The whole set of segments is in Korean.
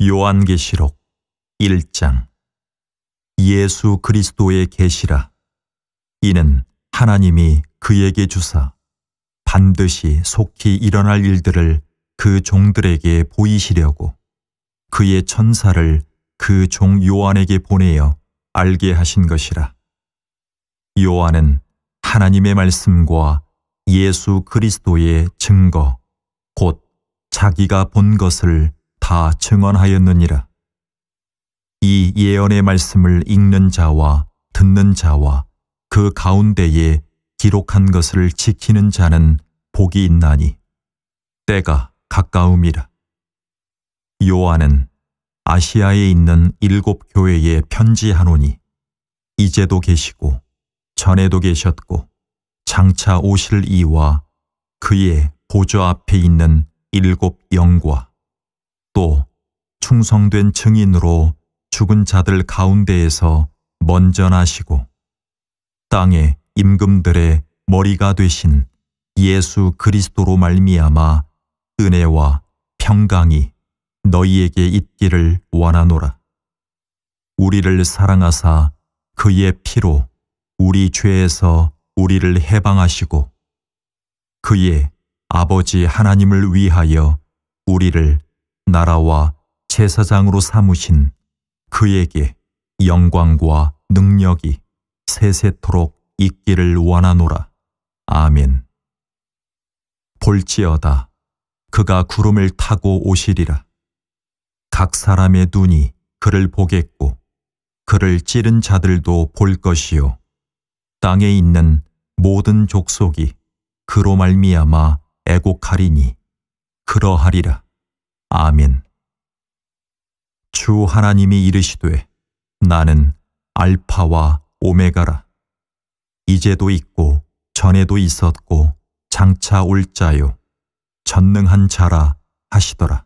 요한계시록 1장. 예수 그리스도의 계시라. 이는 하나님이 그에게 주사 반드시 속히 일어날 일들을 그 종들에게 보이시려고 그의 천사를 그 종 요한에게 보내어 알게 하신 것이라. 요한은 하나님의 말씀과 예수 그리스도의 증거 곧 자기가 본 것을 다 증언하였느니라. 이 예언의 말씀을 읽는 자와 듣는 자와 그 가운데에 기록한 것을 지키는 자는 복이 있나니 때가 가까움이라. 요한은 아시아에 있는 7 교회에 편지하노니 이제도 계시고 전에도 계셨고 장차 오실 이와 그의 보좌 앞에 있는 7 영과 또 충성된 증인으로 죽은 자들 가운데에서 먼저 나시고 땅의 임금들의 머리가 되신 예수 그리스도로 말미암아 은혜와 평강이 너희에게 있기를 원하노라. 우리를 사랑하사 그의 피로 우리 죄에서 우리를 해방하시고 그의 아버지 하나님을 위하여 우리를 나라와 제사장으로 삼으신 그에게 영광과 능력이 세세토록 있기를 원하노라. 아멘. 볼지어다 그가 구름을 타고 오시리라. 각 사람의 눈이 그를 보겠고 그를 찌른 자들도 볼 것이요 땅에 있는 모든 족속이 그로 말미암아 애곡하리니 그러하리라. 아멘. 주 하나님이 이르시되 나는 알파와 오메가라. 이제도 있고 전에도 있었고 장차 올 자요 전능한 자라 하시더라.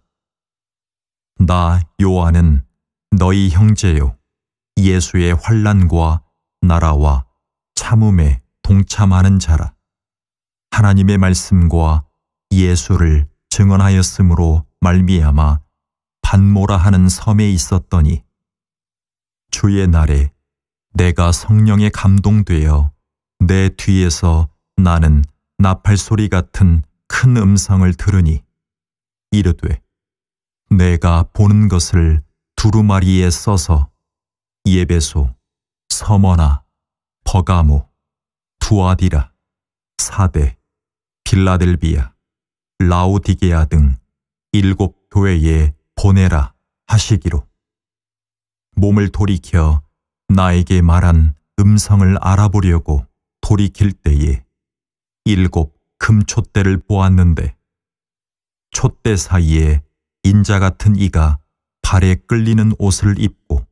나 요한은 너희 형제요 예수의 환난과 나라와 참음에 동참하는 자라. 하나님의 말씀과 예수를 증언하였으므로 말미암아 반모라 하는 섬에 있었더니 주의 날에 내가 성령에 감동되어 내 뒤에서 나는 나팔소리 같은 큰 음성을 들으니 이르되 내가 보는 것을 두루마리에 써서 예배소, 서머나, 버가모, 두아디라, 사대, 빌라델비아, 라오디게아 등 7 교회에 보내라 하시기로 몸을 돌이켜 나에게 말한 음성을 알아보려고 돌이킬 때에 7 금촛대를 보았는데 촛대 사이에 인자 같은 이가 발에 끌리는 옷을 입고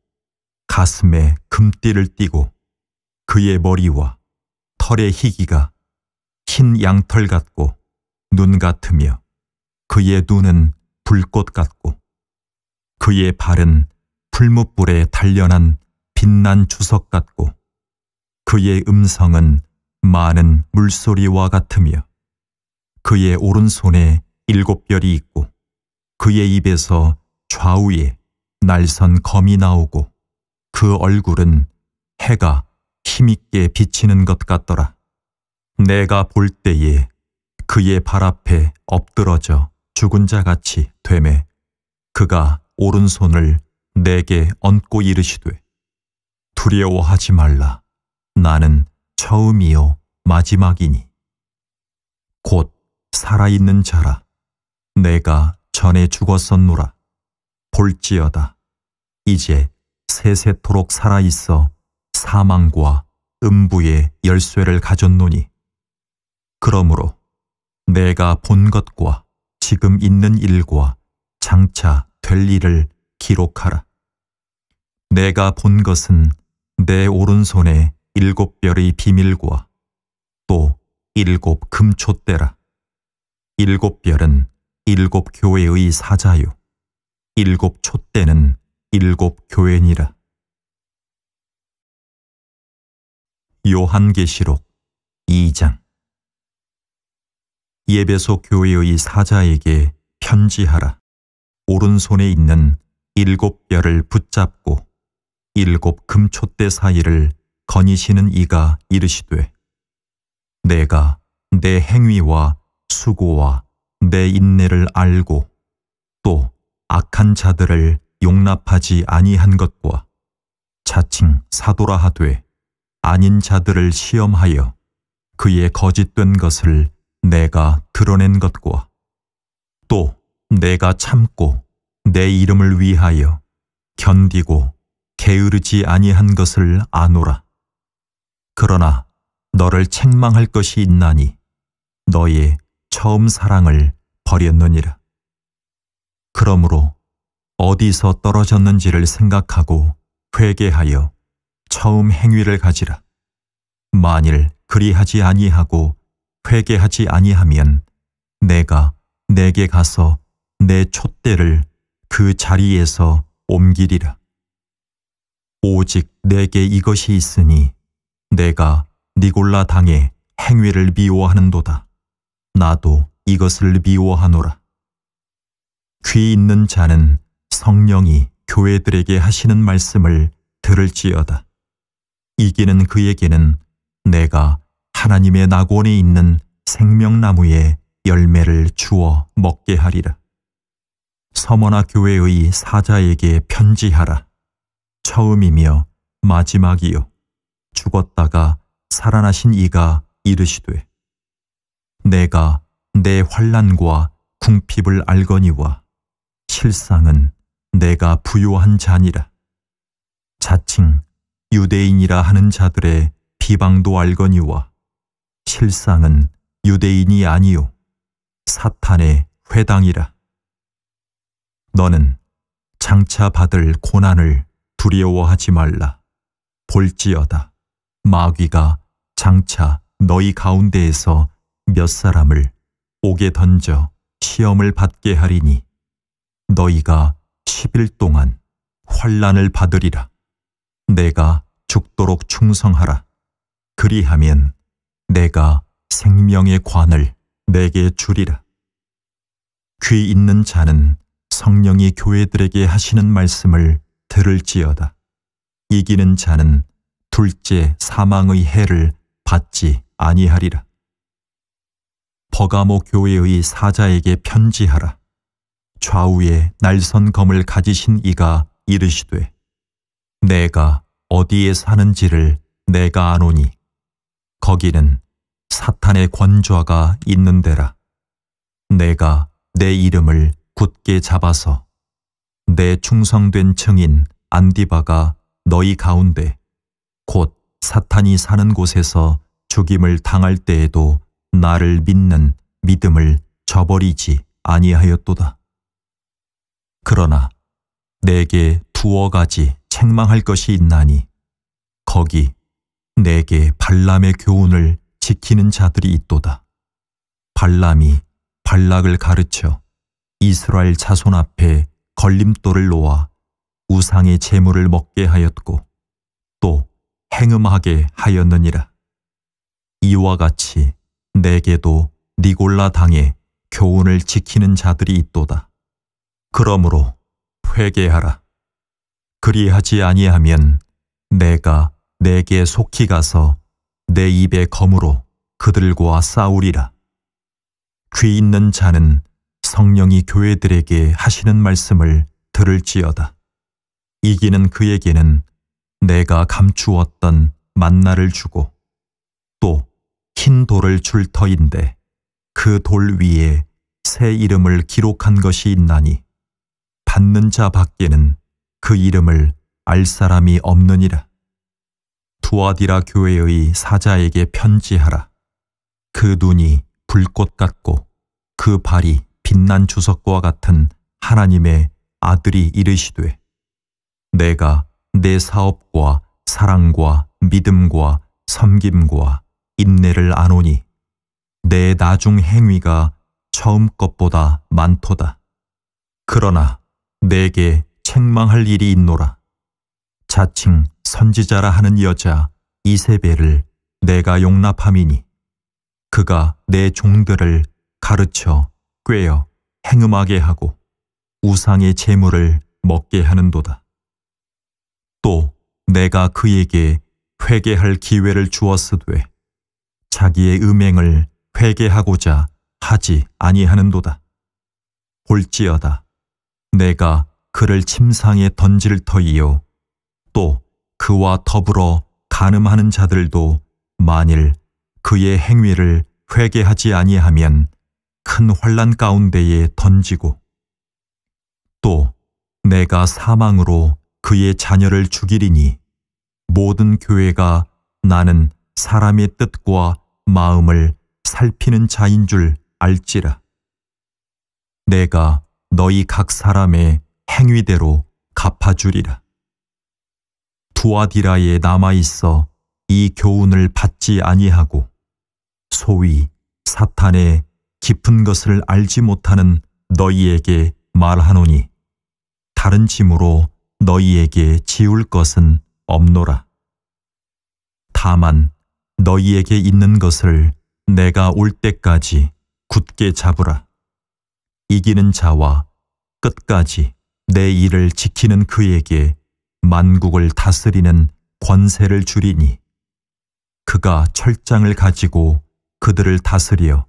가슴에 금띠를 띠고 그의 머리와 털의 희기가 흰 양털 같고 눈 같으며 그의 눈은 불꽃 같고 그의 발은 풀무불에 단련한 빛난 주석 같고 그의 음성은 많은 물소리와 같으며 그의 오른손에 7 별이 있고 그의 입에서 좌우에 날선 검이 나오고 그 얼굴은 해가 힘있게 비치는 것 같더라. 내가 볼 때에 그의 발 앞에 엎드러져 죽은 자같이 되매 그가 오른손을 내게 얹고 이르시되 두려워하지 말라. 나는 처음이요 마지막이니 곧 살아있는 자라. 내가 전에 죽었었노라. 볼지어다 이제 세세토록 살아있어 사망과 음부의 열쇠를 가졌노니 그러므로 내가 본 것과 지금 있는 일과 장차 될 일을 기록하라. 내가 본 것은 내 오른손에 7별의 비밀과 또 7 금촛대라. 7별은 7 교회의 사자요 7 촛대는 7 교회니라. 요한계시록 2장. 예배소 교회의 사자에게 편지하라. 오른손에 있는 7별을 붙잡고 7 금촛대 사이를 거니시는 이가 이르시되 내가 내 행위와 수고와 내 인내를 알고 또 악한 자들을 용납하지 아니한 것과 자칭 사도라 하되 아닌 자들을 시험하여 그의 거짓된 것을 내가 드러낸 것과 또 내가 참고 내 이름을 위하여 견디고 게으르지 아니한 것을 아노라. 그러나 너를 책망할 것이 있나니 너의 처음 사랑을 버렸느니라. 그러므로 어디서 떨어졌는지를 생각하고 회개하여 처음 행위를 가지라. 만일 그리하지 아니하고 회개하지 아니하면 내가 내게 가서 내 촛대를 그 자리에서 옮기리라. 오직 내게 이것이 있으니 내가 니골라 당의 행위를 미워하는도다. 나도 이것을 미워하노라. 귀 있는 자는 성령이 교회들에게 하시는 말씀을 들을지어다. 이기는 그에게는 내가 하나님의 낙원에 있는 생명나무의 열매를 주어 먹게 하리라. 서머나 교회의 사자에게 편지하라. 처음이며 마지막이요 죽었다가 살아나신 이가 이르시되 내가 내 환난과 궁핍을 알거니와 실상은 내가 부요한 자니라. 자칭 유대인이라 하는 자들의 비방도 알거니와 실상은 유대인이 아니요 사탄의 회당이라. 너는 장차 받을 고난을 두려워하지 말라. 볼지어다 마귀가 장차 너희 가운데에서 몇 사람을 옥에 던져 시험을 받게 하리니 너희가 10일 동안 환난을 받으리라. 내가 죽도록 충성하라. 그리하면 내가 생명의 관을 내게 주리라. 귀 있는 자는 성령이 교회들에게 하시는 말씀을 들을지어다. 이기는 자는 둘째 사망의 해를 받지 아니하리라. 버가모 교회의 사자에게 편지하라. 좌우에 날선 검을 가지신 이가 이르시되 내가 어디에 사는지를 내가 아노니 거기는 사탄의 권좌가 있는 데라. 내가 내 이름을 굳게 잡아서 내 충성된 증인 안디바가 너희 가운데 곧 사탄이 사는 곳에서 죽임을 당할 때에도 나를 믿는 믿음을 저버리지 아니하였도다. 그러나 내게 두어 가지 책망할 것이 있나니 거기 내게 발람의 교훈을 지키는 자들이 있도다. 발람이 발락을 가르쳐 이스라엘 자손 앞에 걸림돌을 놓아 우상의 제물을 먹게 하였고 또 행음하게 하였느니라. 이와 같이 내게도 니골라 당의 교훈을 지키는 자들이 있도다. 그러므로 회개하라. 그리하지 아니하면 내가 내게 속히 가서 내 입의 검으로 그들과 싸우리라. 귀 있는 자는 성령이 교회들에게 하시는 말씀을 들을지어다. 이기는 그에게는 내가 감추었던 만나를 주고 또 흰 돌을 줄 터인데 그 돌 위에 새 이름을 기록한 것이 있나니 받는 자 밖에는 그 이름을 알 사람이 없느니라. 두아디라 교회의 사자에게 편지하라. 그 눈이 불꽃 같고 그 발이 빛난 주석과 같은 하나님의 아들이 이르시되, 내가 내 사업과 사랑과 믿음과 섬김과 인내를 아노니 내 나중 행위가 처음 것보다 많도다. 그러나 내게 책망할 일이 있노라. 자칭 선지자라 하는 여자 이세벨을 내가 용납함이니 그가 내 종들을 가르쳐 꾀어 행음하게 하고 우상의 제물을 먹게 하는도다. 또 내가 그에게 회개할 기회를 주었으되 자기의 음행을 회개하고자 하지 아니하는도다. 볼지어다, 내가 그를 침상에 던질 터이요 또 그와 더불어 간음하는 자들도 만일 그의 행위를 회개하지 아니하면 큰 환난 가운데에 던지고, 또 내가 사망으로 그의 자녀를 죽이리니 모든 교회가 나는 사람의 뜻과 마음을 살피는 자인 줄 알지라. 내가 너희 각 사람의 행위대로 갚아주리라. 두아디라에 남아있어 이 교훈을 받지 아니하고 소위 사탄의 깊은 것을 알지 못하는 너희에게 말하노니 다른 짐으로 너희에게 지울 것은 없노라. 다만 너희에게 있는 것을 내가 올 때까지 굳게 잡으라. 이기는 자와 끝까지 내 일을 지키는 그에게 만국을 다스리는 권세를 주리니 그가 철장을 가지고 그들을 다스려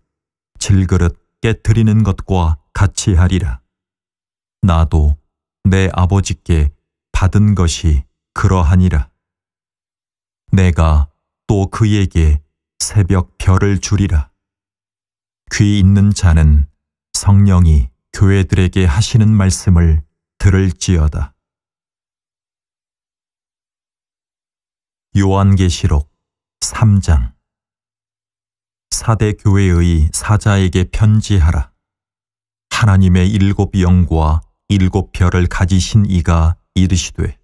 질그릇 깨트리는 것과 같이 하리라. 나도 내 아버지께 받은 것이 그러하니라. 내가 또 그에게 새벽 별을 주리라. 귀 있는 자는 성령이 교회들에게 하시는 말씀을 들을지어다. 요한계시록 3장. 사대 교회의 사자에게 편지하라. 하나님의 7 영과 7 별을 가지신 이가 이르시되,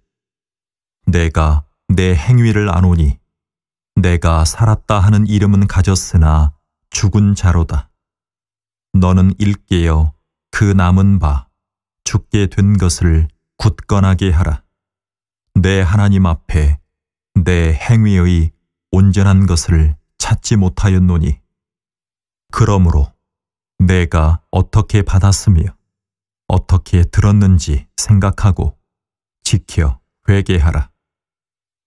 내가 내 행위를 아노니 내가 살았다 하는 이름은 가졌으나 죽은 자로다. 너는 일깨어 그 남은 바 죽게 된 것을 굳건하게 하라. 내 하나님 앞에 내 행위의 온전한 것을 찾지 못하였노니 그러므로 내가 어떻게 받았으며 어떻게 들었는지 생각하고 지켜 회개하라.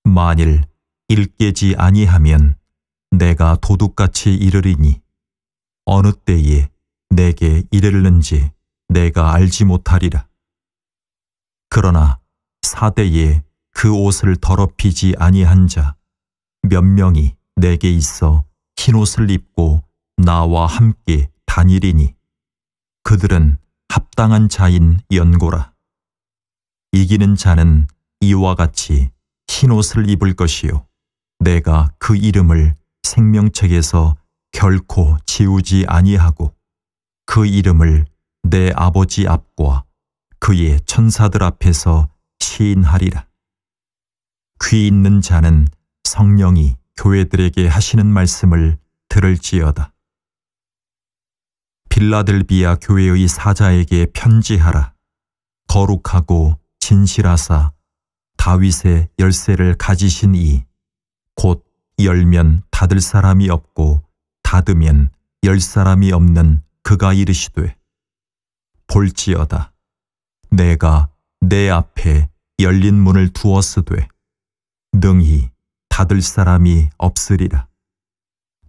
만일 일깨지 아니하면 내가 도둑같이 이르리니 어느 때에 내게 이르는지 내가 알지 못하리라. 그러나 사대에 그 옷을 더럽히지 아니한 자 몇 명이 내게 있어 흰옷을 입고 나와 함께 다니리니 그들은 합당한 자인 연고라. 이기는 자는 이와 같이 흰옷을 입을 것이요 내가 그 이름을 생명책에서 결코 지우지 아니하고 그 이름을 내 아버지 앞과 그의 천사들 앞에서 시인하리라. 귀 있는 자는 성령이 교회들에게 하시는 말씀을 들을지어다. 빌라델비아 교회의 사자에게 편지하라. 거룩하고 진실하사 다윗의 열쇠를 가지신 이, 곧 열면 닫을 사람이 없고 닫으면 열 사람이 없는 그가 이르시되, 볼지어다, 내가 내 앞에 열린 문을 두었으되 능히 닫을 사람이 없으리라.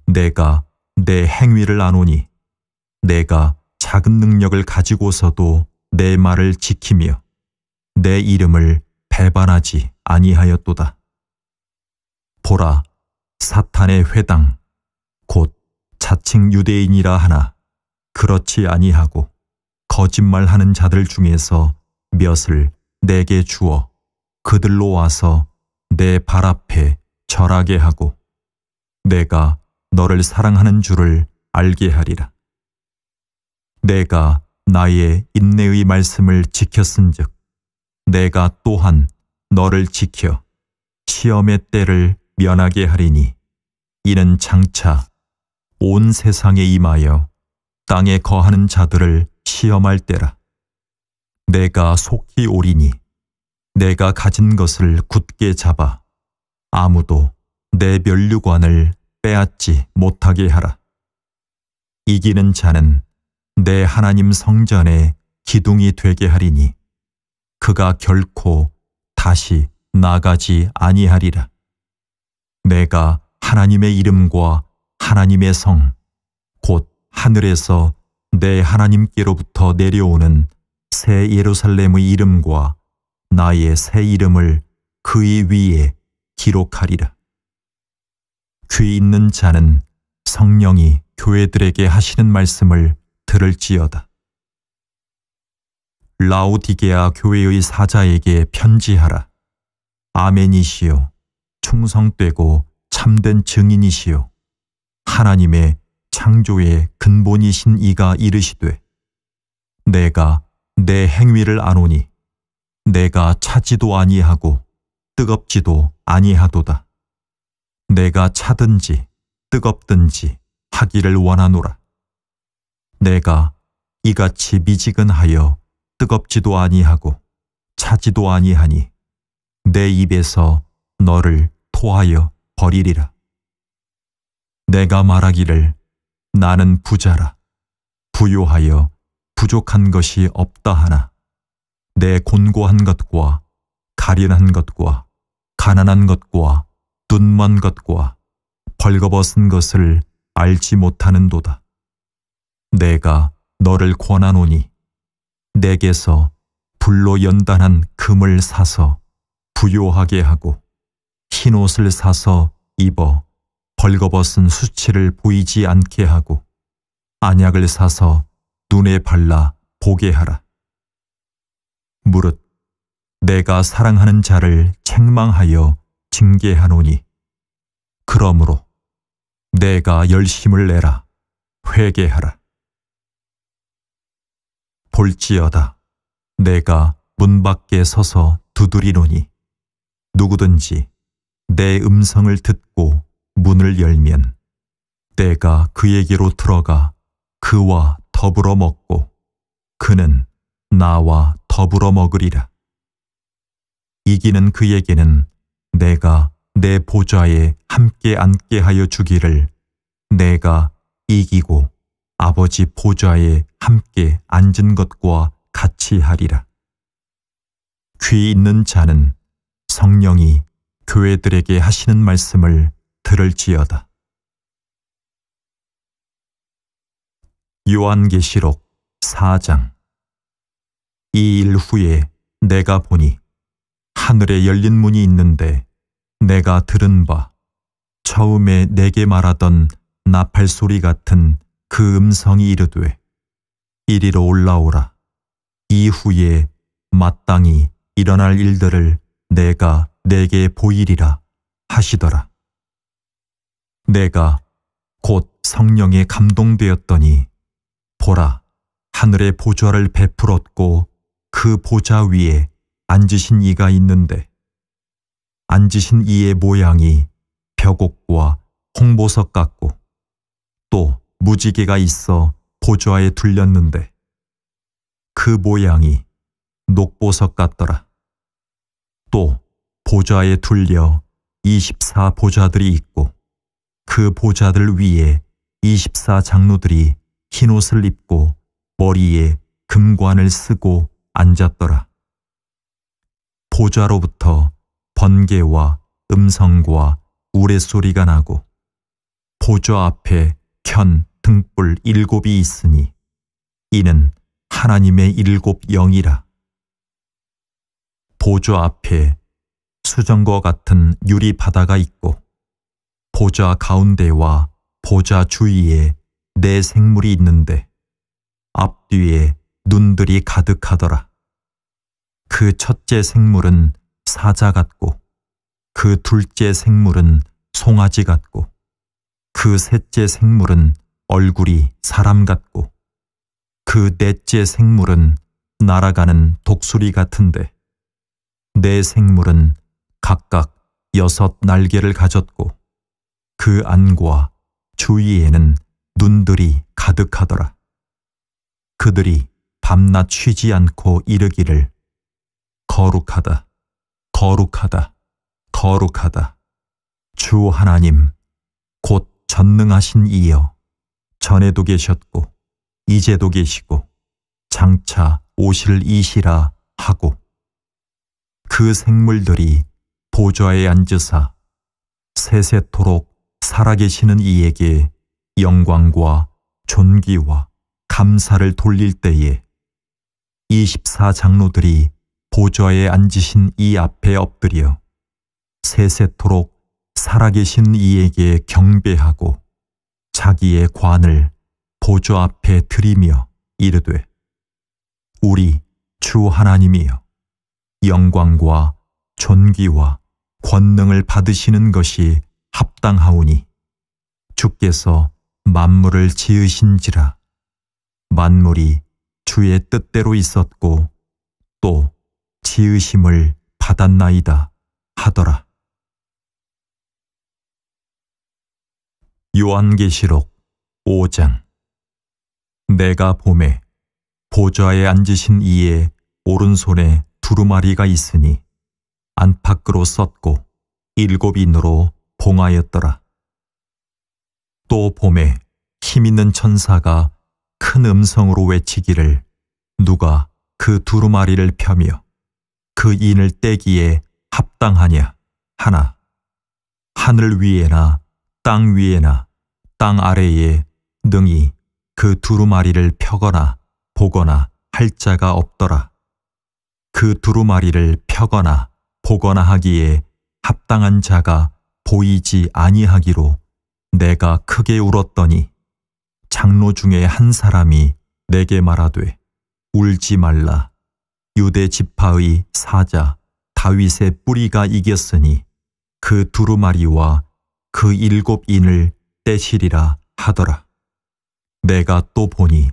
내가 내 행위를 아노니 내가 작은 능력을 가지고서도 내 말을 지키며 내 이름을 배반하지 아니하였도다. 보라, 사탄의 회당 곧 자칭 유대인이라 하나 그렇지 아니하고 거짓말하는 자들 중에서 몇을 내게 주어 그들로 와서 내 발 앞에 절하게 하고 내가 너를 사랑하는 줄을 알게 하리라. 내가 나의 인내의 말씀을 지켰은즉 내가 또한 너를 지켜 시험의 때를 면하게 하리니 이는 장차 온 세상에 임하여 땅에 거하는 자들을 시험할 때라. 내가 속히 오리니 내가 가진 것을 굳게 잡아 아무도 내 면류관을 빼앗지 못하게 하라. 이기는 자는 내 하나님 성전에 기둥이 되게 하리니 그가 결코 다시 나가지 아니하리라. 내가 하나님의 이름과 하나님의 성, 곧 하늘에서 내 하나님께로부터 내려오는 새 예루살렘의 이름과 나의 새 이름을 그의 위에 기록하리라. 귀 있는 자는 성령이 교회들에게 하시는 말씀을 들을지어다. 라오디게아 교회의 사자에게 편지하라. 아멘이시요 충성되고 참된 증인이시요 하나님의 창조의 근본이신 이가 이르시되 내가 내 행위를 아노니 내가 차지도 아니하고 뜨겁지도 아니하도다. 내가 차든지 뜨겁든지 하기를 원하노라. 내가 이같이 미지근하여 뜨겁지도 아니하고 차지도 아니하니 내 입에서 너를 토하여 버리리라. 내가 말하기를 나는 부자라 부요하여 부족한 것이 없다 하나 내 곤고한 것과 가련한 것과 가난한 것과 눈먼 것과 벌거벗은 것을 알지 못하는도다. 내가 너를 권하노니 내게서 불로 연단한 금을 사서 부요하게 하고 흰옷을 사서 입어 벌거벗은 수치를 보이지 않게 하고 안약을 사서 눈에 발라 보게 하라. 무릇 내가 사랑하는 자를 책망하여 징계하노니 그러므로 내가 열심을 내라 회개하라. 볼지어다 내가 문 밖에 서서 두드리노니 누구든지 내 음성을 듣고 문을 열면 내가 그에게로 들어가 그와 더불어 먹고 그는 나와 더불어 먹으리라. 이기는 그에게는 내가 내 보좌에 함께 앉게 하여 주기를 내가 이기고 아버지 보좌에 함께 앉은 것과 같이 하리라. 귀 있는 자는 성령이 교회들에게 하시는 말씀을 들을지어다. 요한계시록 4장. 이 일 후에 내가 보니 하늘에 열린 문이 있는데 내가 들은 바 처음에 내게 말하던 나팔소리 같은 그 음성이 이르되 이리로 올라오라. 이후에 마땅히 일어날 일들을 내가 내게 보이리라 하시더라. 내가 곧 성령에 감동되었더니 보라, 하늘의 보좌를 베풀었고 그 보좌 위에 앉으신 이가 있는데 앉으신 이의 모양이 벽옥과 홍보석 같고 또 무지개가 있어 보좌에 둘렸는데 그 모양이 녹보석 같더라. 또 보좌에 둘려 24보좌들이 있고 그 보좌들 위에 24장로들이 흰옷을 입고 머리에 금관을 쓰고 앉았더라. 보좌로부터 번개와 음성과 우레소리가 나고 보좌 앞에 켠 등불 7이 있으니 이는 하나님의 7 영이라. 보좌 앞에 수정과 같은 유리 바다가 있고 보좌 가운데와 보좌 주위에 네 생물이 있는데 앞뒤에 눈들이 가득하더라. 그 첫째 생물은 사자 같고 그 둘째 생물은 송아지 같고 그 셋째 생물은 얼굴이 사람 같고 그 넷째 생물은 날아가는 독수리 같은데 네 생물은 각각 6 날개를 가졌고 그 안과 주위에는 눈들이 가득하더라. 그들이 밤낮 쉬지 않고 이르기를 거룩하다, 거룩하다, 거룩하다. 주 하나님, 곧 전능하신 이여, 전에도 계셨고 이제도 계시고 장차 오실 이시라 하고 그 생물들이 보좌에 앉으사 세세토록 살아계시는 이에게 영광과 존귀와 감사를 돌릴 때에 24장로들이 보좌에 앉으신 이 앞에 엎드려 세세토록 살아계신 이에게 경배하고 자기의 관을 보좌 앞에 드리며 이르되 우리 주 하나님이여 영광과 존귀와 권능을 받으시는 것이 합당하오니 주께서 만물을 지으신지라 만물이 주의 뜻대로 있었고 또 지으심을 받았나이다 하더라. 요한계시록 5장. 내가 보매 보좌에 앉으신 이의 오른손에 두루마리가 있으니 안팎으로 썼고 7인으로 봉하였더라. 또 보매 힘있는 천사가 큰 음성으로 외치기를 누가 그 두루마리를 펴며 그 인을 떼기에 합당하냐 하나 하늘 위에나 땅 위에나 땅 아래에 능히 그 두루마리를 펴거나 보거나 할 자가 없더라. 그 두루마리를 펴거나 보거나 하기에 합당한 자가 보이지 아니하기로 내가 크게 울었더니 장로 중에 한 사람이 내게 말하되 울지 말라. 유대 지파의 사자 다윗의 뿌리가 이겼으니 그 두루마리와 그 7인을 떼시리라 하더라. 내가 또 보니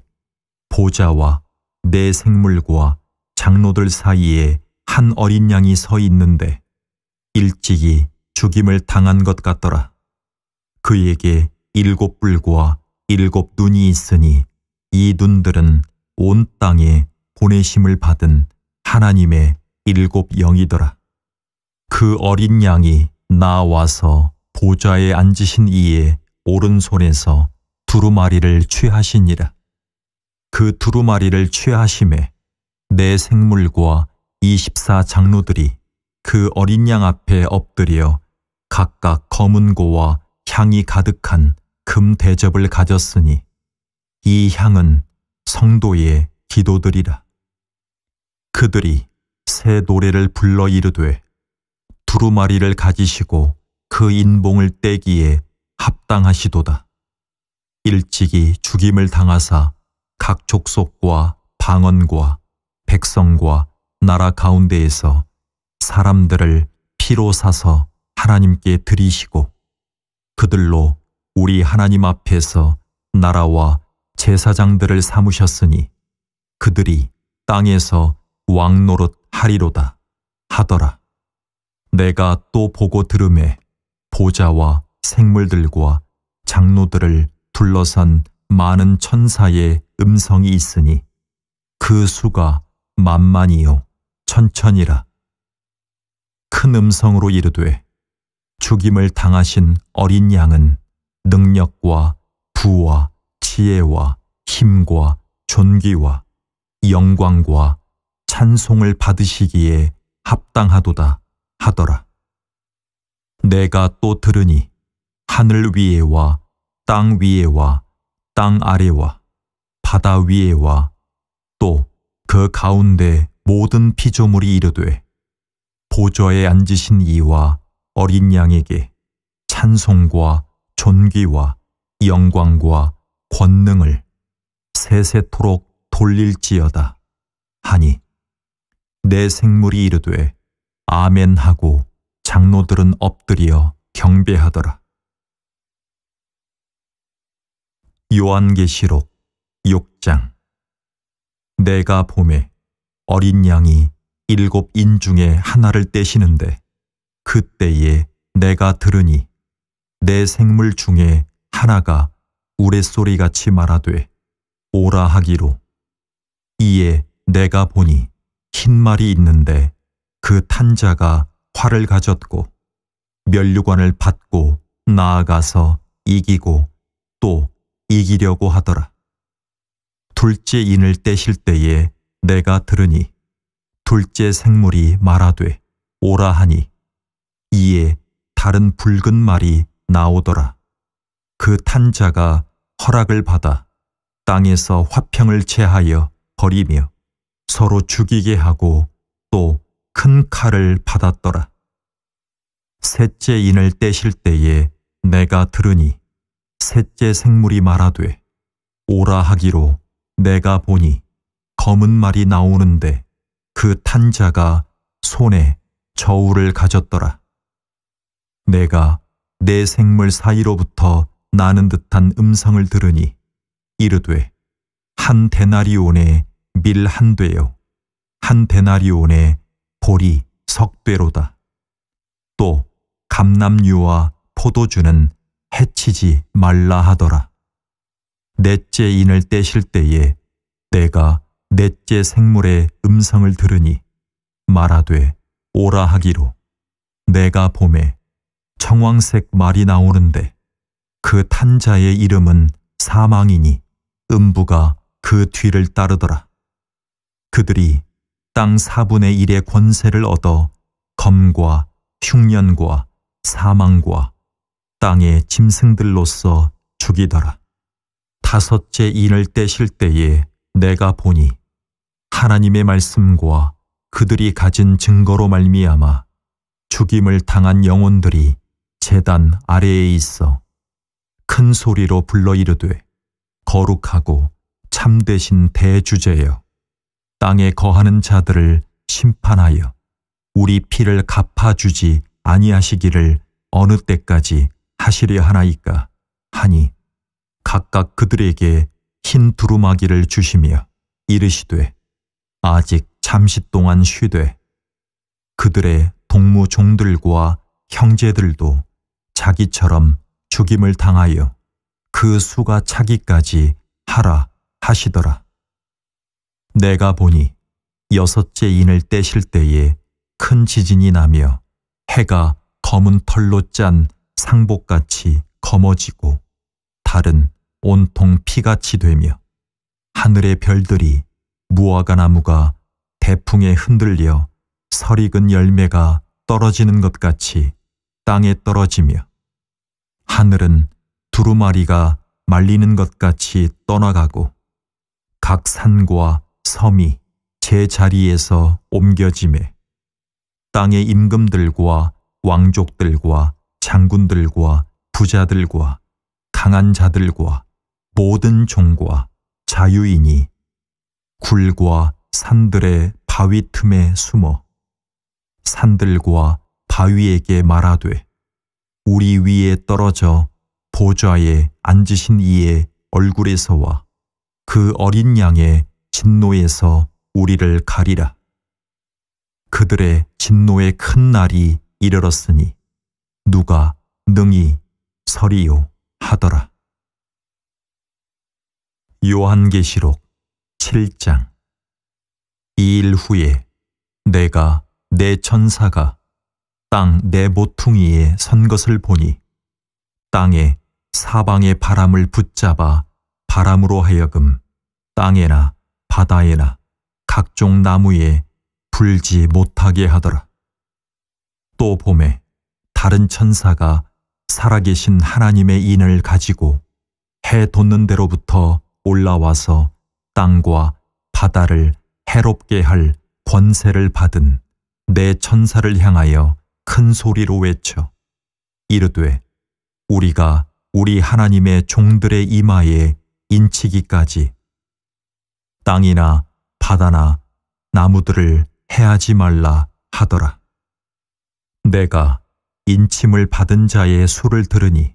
보좌와 네 생물과 장로들 사이에 한 어린 양이 서 있는데 일찍이 죽임을 당한 것 같더라. 그에게 7뿔과 7눈이 있으니 이 눈들은 온 땅에 보내심을 받은 하나님의 7영이더라. 그 어린 양이 나와서 보좌에 앉으신 이의 오른손에서 두루마리를 취하시니라. 그 두루마리를 취하심에 네 생물과 24장로들이 그 어린 양 앞에 엎드려 각각 검은고와 향이 가득한 금 대접을 가졌으니 이 향은 성도의 기도들이라. 그들이 새 노래를 불러 이르되 두루마리를 가지시고 그 인봉을 떼기에 합당하시도다. 일찍이 죽임을 당하사 각 족속과 방언과 백성과 나라 가운데에서 사람들을 피로 사서 하나님께 드리시고 그들로 우리 하나님 앞에서 나라와 제사장들을 삼으셨으니 그들이 땅에서 왕노릇 하리로다 하더라. 내가 또 보고 들으매 보좌와 생물들과 장로들을 둘러싼 많은 천사의 음성이 있으니 그 수가 만만이요 천천이라. 큰 음성으로 이르되 죽임을 당하신 어린 양은 능력과 부와 지혜와 힘과 존귀와 영광과 찬송을 받으시기에 합당하도다 하더라. 내가 또 들으니 하늘 위에와 땅 위에와 땅 아래와 바다 위에와 또 그 가운데 모든 피조물이 이르되 보좌에 앉으신 이와 어린 양에게 찬송과 존귀와 영광과 권능을 세세토록 돌릴지어다 하니 내 생물이 이르되 아멘하고 장로들은 엎드려 경배하더라. 요한계시록 6장. 내가 보매 어린 양이 7인 중에 하나를 떼시는데 그때에 내가 들으니 내 생물 중에 하나가 우레소리같이 말하되 오라 하기로. 이에 내가 보니 흰 말이 있는데 그 탄 자가 활을 가졌고 면류관을 받고 나아가서 이기고 또 이기려고 하더라. 둘째 인을 떼실 때에 내가 들으니 둘째 생물이 말하되 오라 하니 이에 다른 붉은 말이 나오더라. 그 탄 자가 허락을 받아 땅에서 화평을 체하여 버리며 서로 죽이게 하고 또 큰 칼을 받았더라. 셋째 인을 떼실 때에 내가 들으니 셋째 생물이 말하되 오라 하기로. 내가 보니 검은 말이 나오는데 그 탄 자가 손에 저울을 가졌더라. 내가 내 생물 사이로부터 나는 듯한 음성을 들으니 이르되 한 데나리온에 밀 한 되요 한 데나리온에 보리 석 되로다. 또 감람유와 포도주는 해치지 말라 하더라. 넷째 인을 떼실 때에 내가 넷째 생물의 음성을 들으니 말하되 오라 하기로. 내가 보매 청황색 말이 나오는데 그 탄 자의 이름은 사망이니 음부가 그 뒤를 따르더라. 그들이 땅 4분의 1의 권세를 얻어 검과 흉년과 사망과 땅의 짐승들로서 죽이더라. 다섯째 인을 떼실 때에 내가 보니 하나님의 말씀과 그들이 가진 증거로 말미암아 죽임을 당한 영혼들이 제단 아래에 있어 큰 소리로 불러 이르되 거룩하고 참되신 대주제여 땅에 거하는 자들을 심판하여 우리 피를 갚아주지 아니하시기를 어느 때까지 하시려 하나이까 하니 각각 그들에게 흰 두루마기를 주시며 이르시되 아직 잠시 동안 쉬되 그들의 동무 종들과 형제들도 자기처럼 죽임을 당하여 그 수가 차기까지 하라 하시더라. 내가 보니 여섯째 인을 떼실 때에 큰 지진이 나며 해가 검은 털로 짠 상복같이 검어지고 달은 온통 피같이 되며 하늘의 별들이 무화과 나무가 대풍에 흔들려 설익은 열매가 떨어지는 것 같이 땅에 떨어지며 하늘은 두루마리가 말리는 것 같이 떠나가고 각 산과 섬이 제 자리에서 옮겨지매 땅의 임금들과 왕족들과 장군들과 부자들과 강한 자들과 모든 종과 자유인이 굴과 산들의 바위 틈에 숨어 산들과 바위에게 말하되 우리 위에 떨어져 보좌에 앉으신 이의 얼굴에서와 그 어린 양의 진노에서 우리를 가리라. 그들의 진노의 큰 날이 이르렀으니 누가 능히 서리요 하더라. 요한계시록 7장. 이 일 후에 내가 내 천사가 땅 내 모퉁이에 선 것을 보니 땅에 사방의 바람을 붙잡아 바람으로 하여금 땅에나 바다에나 각종 나무에 불지 못하게 하더라. 또 보매 다른 천사가 살아계신 하나님의 인을 가지고 해 돋는 데로부터 올라와서 땅과 바다를 해롭게 할 권세를 받은 내 천사를 향하여 큰 소리로 외쳐 이르되 우리가 우리 하나님의 종들의 이마에 인치기까지 땅이나 바다나 나무들을 해하지 말라 하더라. 내가 인침을 받은 자의 수를 들으니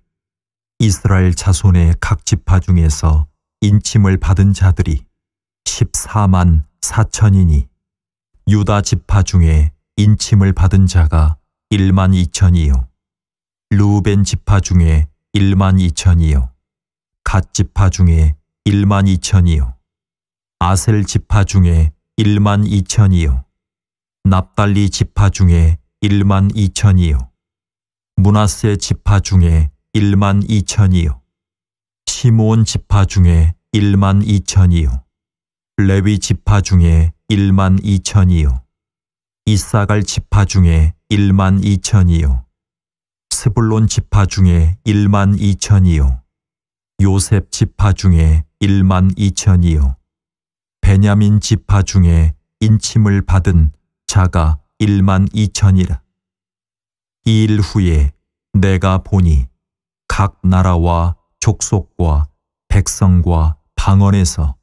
이스라엘 자손의 각 지파 중에서 인침을 받은 자들이 14만 4천이니 유다 지파 중에 인침을 받은 자가 1만 2천이요 르우벤 지파 중에 1만 2천이요 갓 지파 중에 1만 2천이요 아셀 지파 중에 1만 2천이요 납달리 지파 중에 1만 2천이요 므낫세 지파 중에 1만 2천이요 시므온 지파 중에 1만 2천이요 레위 지파 중에 1만 2천이요 이사갈 지파 중에 1만 2천이요 스불론 지파 중에 1만 2천이요 요셉 지파 중에 1만 2천이요 베냐민 지파 중에 인침을 받은 자가 1만 2천이라. 이 일 후에 내가 보니 각 나라와 족속과 백성과 방언에서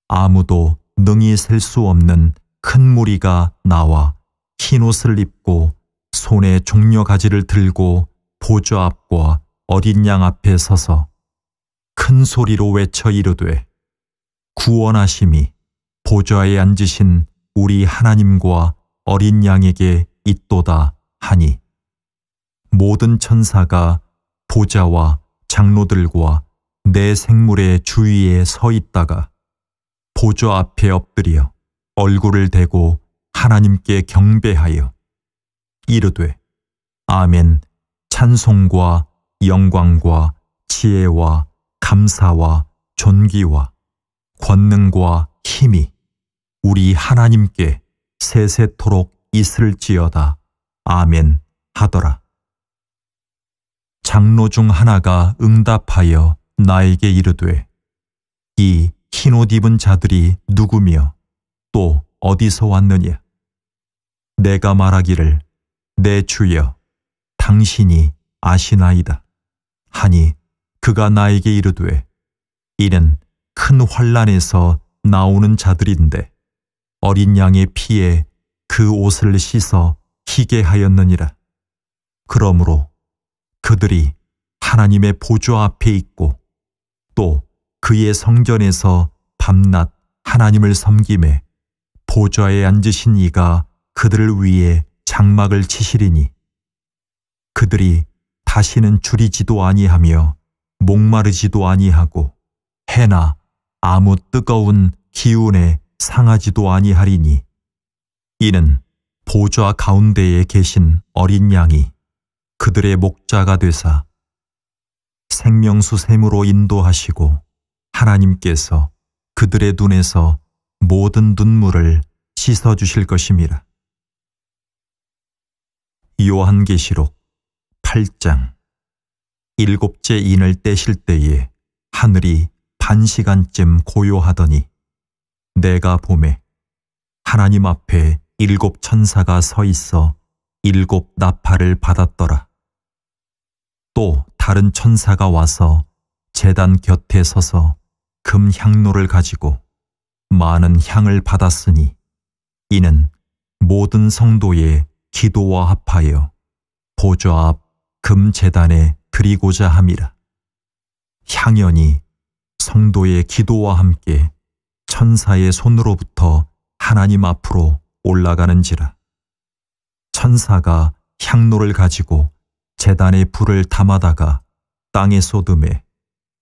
아무도 능히 셀 수 없는 큰 무리가 나와 흰옷을 입고 손에 종려가지를 들고 보좌 앞과 어린 양 앞에 서서 큰 소리로 외쳐 이르되 구원하심이 보좌에 앉으신 우리 하나님과 어린 양에게 있도다 하니 모든 천사가 보좌와 장로들과 내 생물의 주위에 서 있다가 보좌 앞에 엎드려 얼굴을 대고 하나님께 경배하여 이르되 아멘 찬송과 영광과 지혜와 감사와 존귀와 권능과 힘이 우리 하나님께 세세토록 있을지어다. 아멘 하더라. 장로 중 하나가 응답하여 나에게 이르되 이 흰옷 입은 자들이 누구며 또 어디서 왔느냐? 내가 말하기를 내 주여 당신이 아시나이다 하니 그가 나에게 이르되 이는 큰 환난에서 나오는 자들인데 어린 양의 피에 그 옷을 씻어 희게 하였느니라. 그러므로 그들이 하나님의 보좌 앞에 있고 또 그의 성전에서 밤낮 하나님을 섬김에 보좌에 앉으신 이가 그들을 위해 장막을 치시리니 그들이 다시는 줄이지도 아니하며 목마르지도 아니하고 해나 아무 뜨거운 기운에 상하지도 아니하리니 이는 보좌 가운데에 계신 어린 양이 그들의 목자가 되사 생명수 샘으로 인도하시고 하나님께서 그들의 눈에서 모든 눈물을 씻어주실 것임이라. 요한계시록 8장. 일곱째 인을 떼실 때에 하늘이 반시간쯤 고요하더니 내가 보매 하나님 앞에 7 천사가 서 있어 7 나팔을 받았더라. 또 다른 천사가 와서 제단 곁에 서서 금 향로를 가지고 많은 향을 받았으니 이는 모든 성도의 기도와 합하여 보좌 앞 금 제단에 드리고자 함이라. 향연이 성도의 기도와 함께 천사의 손으로부터 하나님 앞으로 올라가는지라. 천사가 향로를 가지고 제단에 불을 담아다가 땅에 쏟음에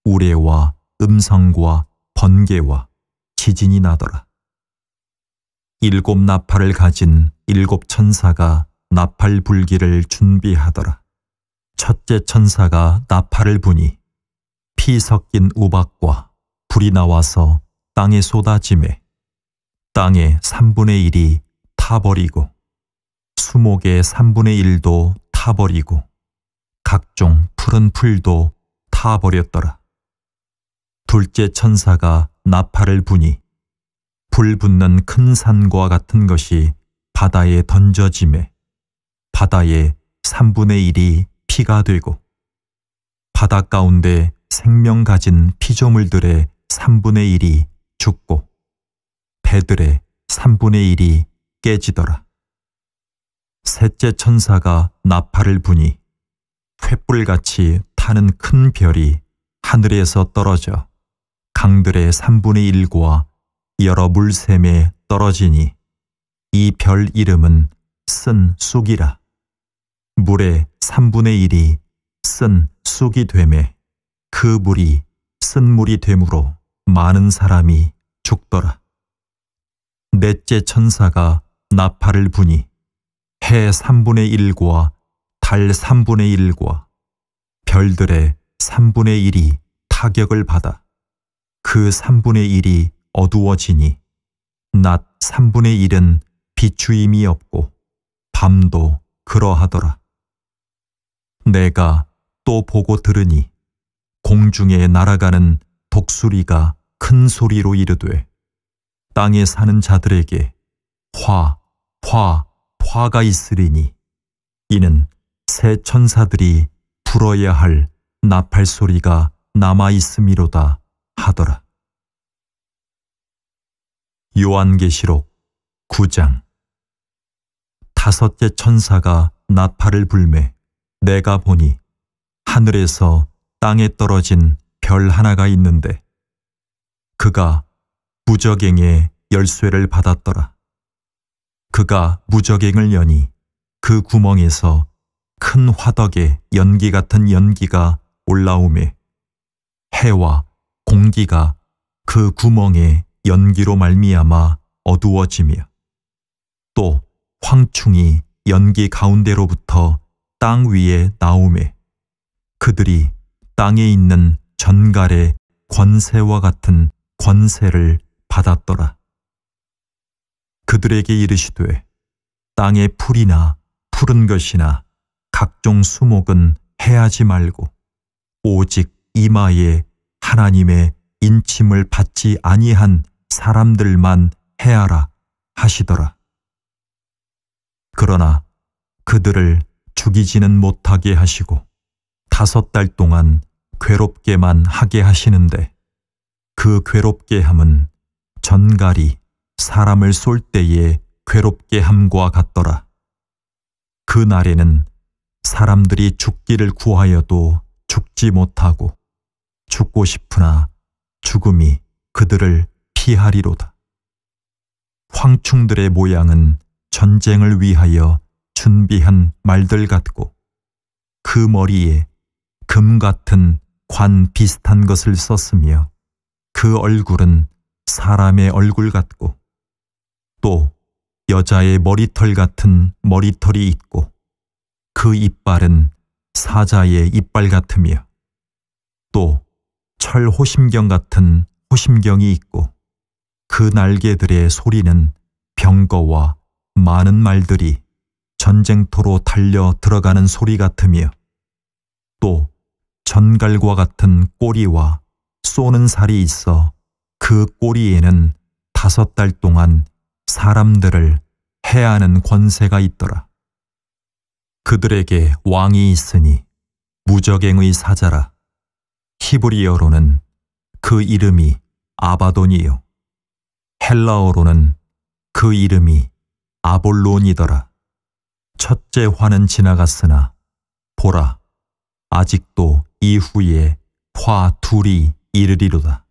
우레와 음성과 번개와 지진이 나더라. 7 나팔을 가진 7 천사가 나팔 불기를 준비하더라. 첫째 천사가 나팔을 부니 피 섞인 우박과 불이 나와서 땅에 쏟아지매 땅의 3분의 1이 타버리고 수목의 3분의 1도 타버리고 각종 푸른 풀도 타버렸더라. 둘째 천사가 나팔을 부니 불 붙는 큰 산과 같은 것이 바다에 던져지매 바다의 3분의 1이 피가 되고 바다 가운데 생명 가진 피조물들의 3분의 1이 죽고 배들의 3분의 1이 깨지더라. 셋째 천사가 나팔을 부니 횃불같이 타는 큰 별이 하늘에서 떨어져 강들의 3분의 1과 여러 물샘에 떨어지니 이 별 이름은 쓴 쑥이라. 물의 3분의 1이 쓴 쑥이 되매 그 물이 쓴 물이 되므로 많은 사람이 죽더라. 넷째 천사가 나팔을 부니 해 3분의 1과 달 3분의 1과 별들의 3분의 1이 타격을 받아 그 3분의 1이 어두워지니 낮 3분의 1은 비추임이 없고 밤도 그러하더라. 내가 또 보고 들으니 공중에 날아가는 독수리가 큰 소리로 이르되 땅에 사는 자들에게 화가 있으리니 이는 새 천사들이 불어야 할 나팔 소리가 남아 있음이로다 하더라. 요한계시록 9장. 다섯째 천사가 나팔을 불매 내가 보니 하늘에서 땅에 떨어진 별 하나가 있는데 그가 무저갱의 열쇠를 받았더라. 그가 무저갱을 여니 그 구멍에서 큰 화덕에 연기 같은 연기가 올라오매 해와 공기가 그 구멍에 연기로 말미암아 어두워지며 또 황충이 연기 가운데로부터 땅 위에 나오매 그들이 땅에 있는 전갈의 권세와 같은 권세를 받았더라. 그들에게 이르시되 땅의 풀이나 푸른 것이나 각종 수목은 해하지 말고 오직 이마에 하나님의 인침을 받지 아니한 사람들만 해하라 하시더라. 그러나 그들을 죽이지는 못하게 하시고 5달 동안 괴롭게만 하게 하시는데 그 괴롭게 함은 전갈이 사람을 쏠 때에 괴롭게 함과 같더라. 그 날에는 사람들이 죽기를 구하여도 죽지 못하고 죽고 싶으나 죽음이 그들을 피하리로다. 황충들의 모양은 전쟁을 위하여 준비한 말들 같고 그 머리에 금 같은 관 비슷한 것을 썼으며 그 얼굴은 사람의 얼굴 같고 또 여자의 머리털 같은 머리털이 있고 그 이빨은 사자의 이빨 같으며 또 철 호심경 같은 호심경이 있고 그 날개들의 소리는 병거와 많은 말들이 전쟁터로 달려 들어가는 소리 같으며 또 전갈과 같은 꼬리와 쏘는 살이 있어 그 꼬리에는 5달 동안 사람들을 해하는 권세가 있더라. 그들에게 왕이 있으니 무저갱의 사자라. 히브리어로는 그 이름이 아바돈이요 헬라어로는 그 이름이 아볼론이더라. 첫째 화는 지나갔으나 보라 아직도 이후에 화 둘이 이르리로다.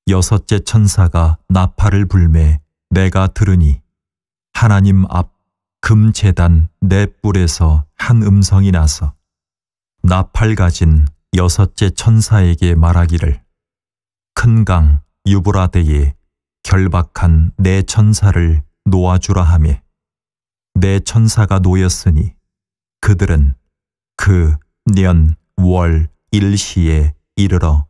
여섯째 천사가 나팔을 불매 내가 들으니 하나님 앞 금제단 네 뿔에서 한 음성이 나서 나팔 가진 여섯째 천사에게 말하기를 큰 강 유브라데에 결박한 네 천사를 놓아주라 하며 네 천사가 놓였으니 그들은 그 년, 월, 일시에 이르러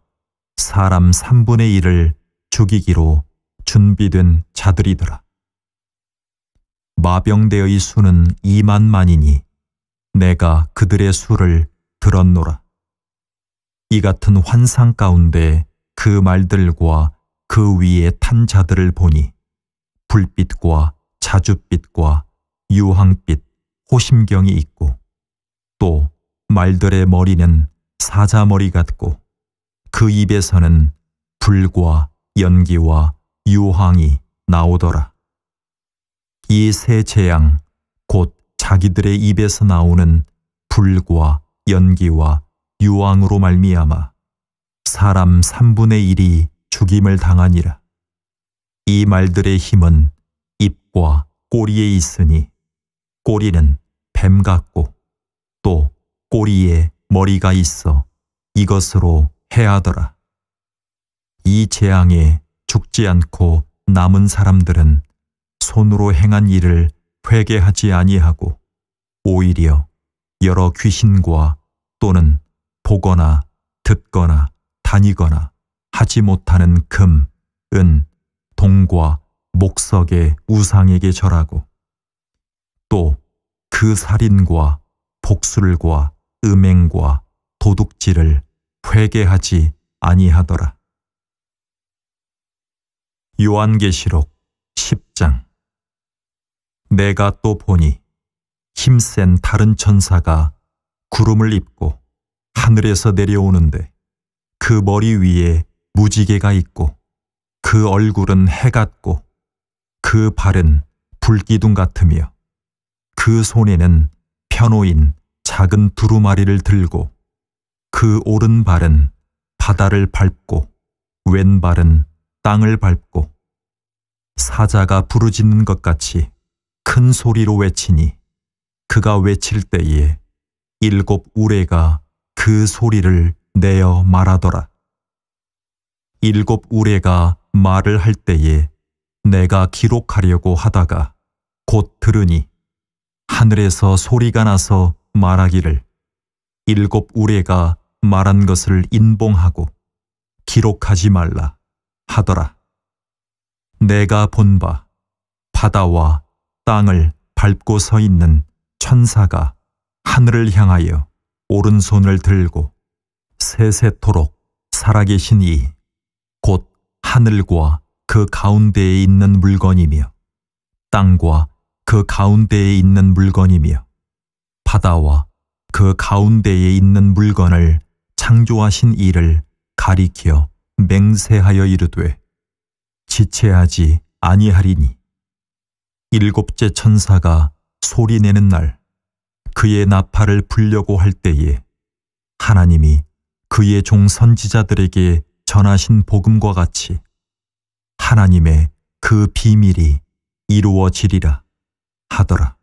사람 3분의 1을 죽이기로 준비된 자들이더라. 마병대의 수는 2만만이니 내가 그들의 수를 들었노라. 이 같은 환상 가운데 그 말들과 그 위에 탄 자들을 보니 불빛과 자줏빛과 유황빛, 호심경이 있고 또 말들의 머리는 사자머리 같고 그 입에서는 불과 연기와 유황이 나오더라. 이 세 재앙 곧 자기들의 입에서 나오는 불과 연기와 유황으로 말미암아 사람 3분의 1이 죽임을 당하니라. 이 말들의 힘은 입과 꼬리에 있으니 꼬리는 뱀 같고 또 꼬리에 머리가 있어 이것으로 해하더라. 이 재앙에 죽지 않고 남은 사람들은 손으로 행한 일을 회개하지 아니하고 오히려 여러 귀신과 또는 보거나 듣거나 다니거나 하지 못하는 금, 은, 동과 목석의 우상에게 절하고 또 그 살인과 복술과 음행과 도둑질을 회개하지 아니하더라. 요한계시록 10장. 내가 또 보니 힘센 다른 천사가 구름을 입고 하늘에서 내려오는데 그 머리 위에 무지개가 있고 그 얼굴은 해 같고 그 발은 불기둥 같으며 그 손에는 펴놓인 작은 두루마리를 들고 그 오른발은 바다를 밟고 왼발은 땅을 밟고 사자가 부르짖는 것 같이 큰 소리로 외치니 그가 외칠 때에 7 우레가 그 소리를 내어 말하더라. 7 우레가 말을 할 때에 내가 기록하려고 하다가 곧 들으니 하늘에서 소리가 나서 말하기를 7 우레가 말한 것을 인봉하고 기록하지 말라 하더라. 내가 본 바 바다와 땅을 밟고 서 있는 천사가 하늘을 향하여 오른손을 들고 세세토록 살아계신 이 곧 하늘과 그 가운데에 있는 물건이며 땅과 그 가운데에 있는 물건이며 바다와 그 가운데에 있는 물건을 창조하신 이를 가리켜 맹세하여 이르되 지체하지 아니하리니 7째 천사가 소리내는 날 그의 나팔을 불려고 할 때에 하나님이 그의 종 선지자들에게 전하신 복음과 같이 하나님의 그 비밀이 이루어지리라 하더라.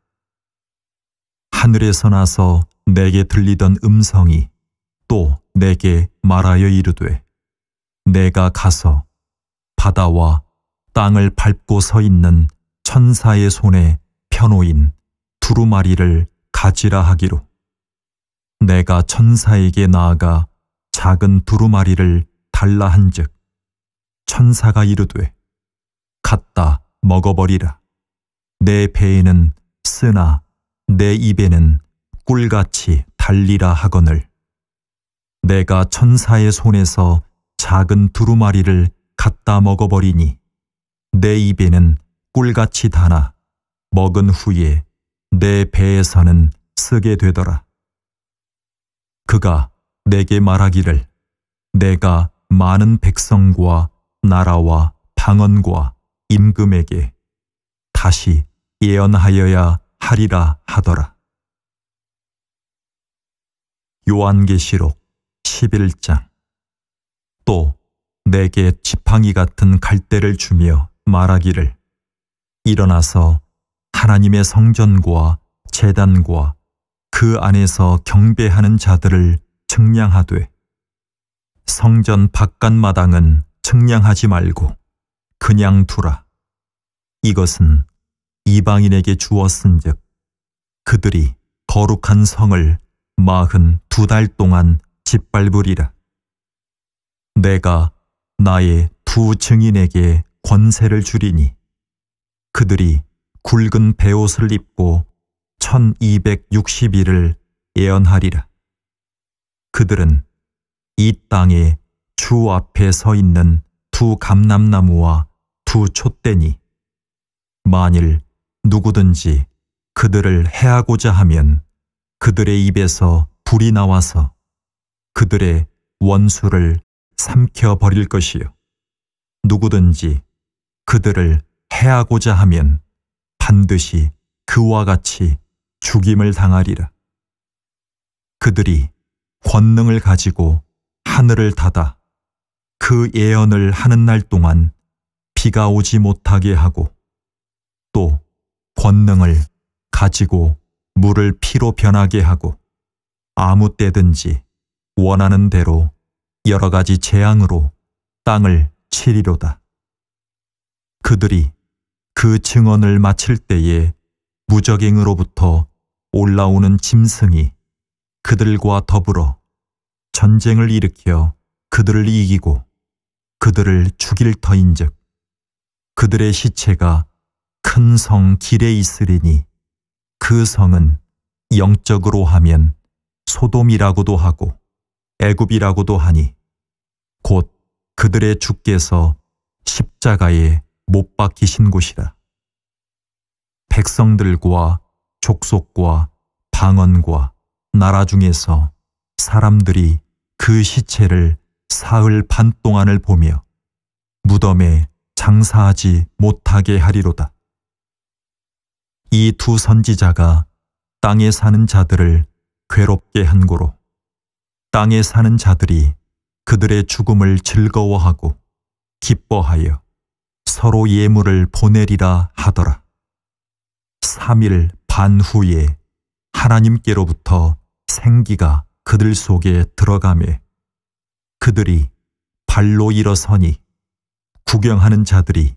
하늘에서 나서 내게 들리던 음성이 또 내게 말하여 이르되 내가 가서 바다와 땅을 밟고 서 있는 천사의 손에 펴놓인 두루마리를 가지라 하기로 내가 천사에게 나아가 작은 두루마리를 달라 한즉 천사가 이르되 갖다 먹어버리라. 내 배에는 쓰나 내 입에는 꿀같이 달리라 하거늘 내가 천사의 손에서 작은 두루마리를 갖다 먹어버리니 내 입에는 꿀같이 달아 먹은 후에 내 배에서는 쓰게 되더라. 그가 내게 말하기를 내가 많은 백성과 나라와 방언과 임금에게 다시 예언하여야 하리라 하더라. 요한계시록 11장. 또 내게 지팡이 같은 갈대를 주며 말하기를 일어나서 하나님의 성전과 제단과 그 안에서 경배하는 자들을 측량하되 성전 바깥마당은 측량하지 말고 그냥 두라. 이것은 이방인에게 주었은즉 그들이 거룩한 성을 42달 동안 짓밟으리라. 내가 나의 2 증인에게 권세를 주리니 그들이 굵은 베옷을 입고 1260일을 예언하리라. 그들은 이 땅에 주 앞에 서 있는 2 감람나무와 2 촛대니 만일 누구든지 그들을 해하고자 하면 그들의 입에서 불이 나와서 그들의 원수를 삼켜버릴 것이요 누구든지 그들을 해하고자 하면 반드시 그와 같이 죽임을 당하리라. 그들이 권능을 가지고 하늘을 닫아 그 예언을 하는 날 동안 비가 오지 못하게 하고 또 권능을 가지고 물을 피로 변하게 하고 아무 때든지 원하는 대로 여러 가지 재앙으로 땅을 치리로다. 그들이 그 증언을 마칠 때에 무적행으로부터 올라오는 짐승이 그들과 더불어 전쟁을 일으켜 그들을 이기고 그들을 죽일 터인즉 그들의 시체가 큰 성 길에 있으리니 그 성은 영적으로 하면 소돔이라고도 하고 애굽이라고도 하니 곧 그들의 주께서 십자가에 못 박히신 곳이라. 백성들과 족속과 방언과 나라 중에서 사람들이 그 시체를 사흘 반 동안을 보며 무덤에 장사하지 못하게 하리로다. 이 두 선지자가 땅에 사는 자들을 괴롭게 한 고로 땅에 사는 자들이 그들의 죽음을 즐거워하고 기뻐하여 서로 예물을 보내리라 하더라. 3일 반 후에 하나님께로부터 생기가 그들 속에 들어가매 그들이 발로 일어서니 구경하는 자들이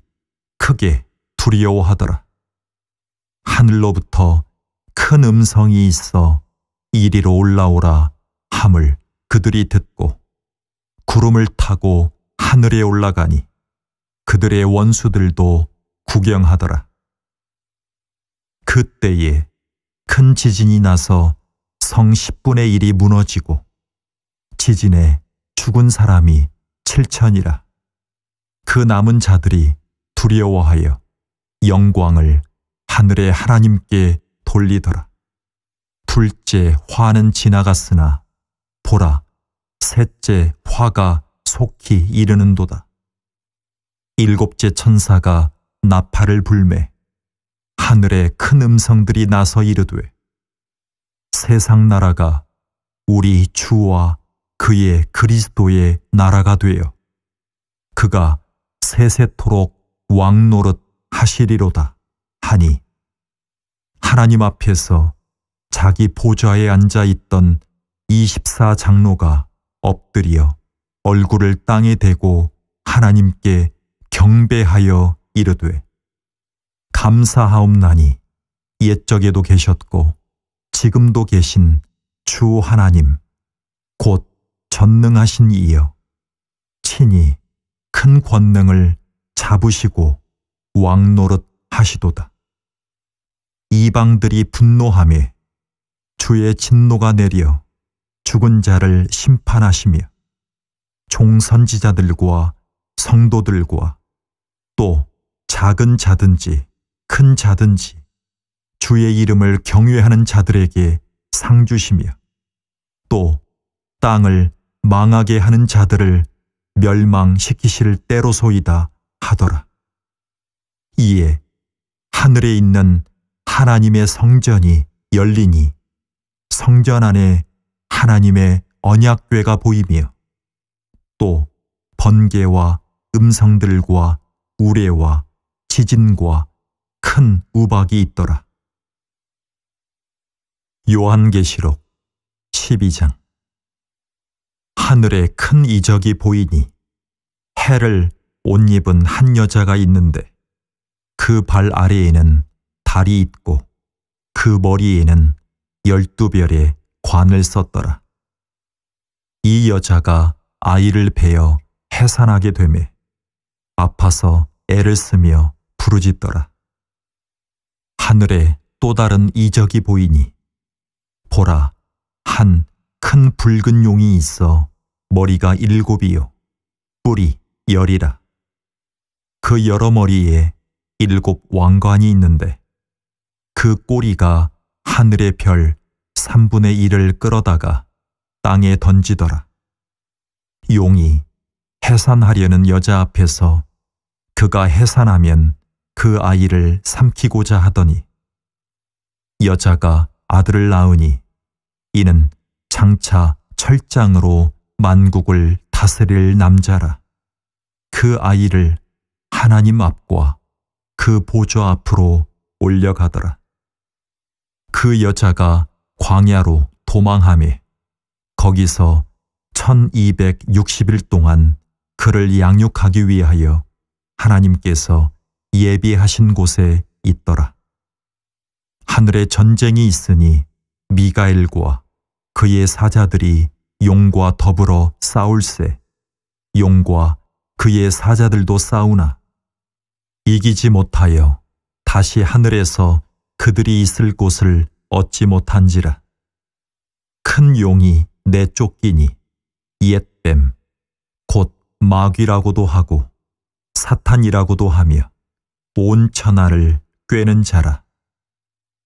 크게 두려워하더라. 하늘로부터 큰 음성이 있어 이리로 올라오라 함을 그들이 듣고 구름을 타고 하늘에 올라가니 그들의 원수들도 구경하더라. 그때에 큰 지진이 나서 성 10분의 1이 무너지고 지진에 죽은 사람이 7천이라. 그 남은 자들이 두려워하여 영광을 하늘의 하나님께 돌리더라. 둘째 화는 지나갔으나 보라, 셋째 화가 속히 이르는도다. 일곱째 천사가 나팔을 불매 하늘에 큰 음성들이 나서 이르되 세상 나라가 우리 주와 그의 그리스도의 나라가 되어 그가 세세토록 왕노릇 하시리로다 하니 하나님 앞에서 자기 보좌에 앉아 있던 24장로가 엎드려 얼굴을 땅에 대고 하나님께 경배하여 이르되 감사하옵나니 옛적에도 계셨고 지금도 계신 주 하나님 곧 전능하신 이여 친히 큰 권능을 잡으시고 왕노릇 하시도다. 이방들이 분노하며 주의 진노가 내려 죽은 자를 심판하시며 종선지자들과 성도들과 또 작은 자든지 큰 자든지 주의 이름을 경외하는 자들에게 상 주시며 또 땅을 망하게 하는 자들을 멸망시키실 때로소이다 하더라. 이에 하늘에 있는 하나님의 성전이 열리니 성전 안에 하나님의 언약궤가 보이며 또 번개와 음성들과 우레와 지진과 큰 우박이 있더라. 요한계시록 12장. 하늘에 큰 이적이 보이니 해를 옷 입은 한 여자가 있는데 그 발 아래에는 달이 있고 그 머리에는 12별의 관을 썼더라. 이 여자가 아이를 베어 해산하게 되매 아파서 애를 쓰며 부르짖더라. 하늘에 또 다른 이적이 보이니 보라, 한 큰 붉은 용이 있어 머리가 7이요 뿔이 10이라. 그 여러 머리에 7 왕관이 있는데 그 꼬리가 하늘의 별 3분의 1을 끌어다가 땅에 던지더라. 용이 해산하려는 여자 앞에서 그가 해산하면 그 아이를 삼키고자 하더니 여자가 아들을 낳으니 이는 장차 철장으로 만국을 다스릴 남자라. 그 아이를 하나님 앞과 그 보좌 앞으로 올려가더라. 그 여자가 광야로 도망하매 거기서 1260일 동안 그를 양육하기 위하여 하나님께서 예비하신 곳에 있더라. 하늘에 전쟁이 있으니 미가엘과 그의 사자들이 용과 더불어 싸울세. 용과 그의 사자들도 싸우나 이기지 못하여 다시 하늘에서 그들이 있을 곳을 얻지 못한지라. 큰 용이 내쫓기니 옛뱀 곧 마귀라고도 하고 사탄이라고도 하며 온 천하를 꿰는 자라.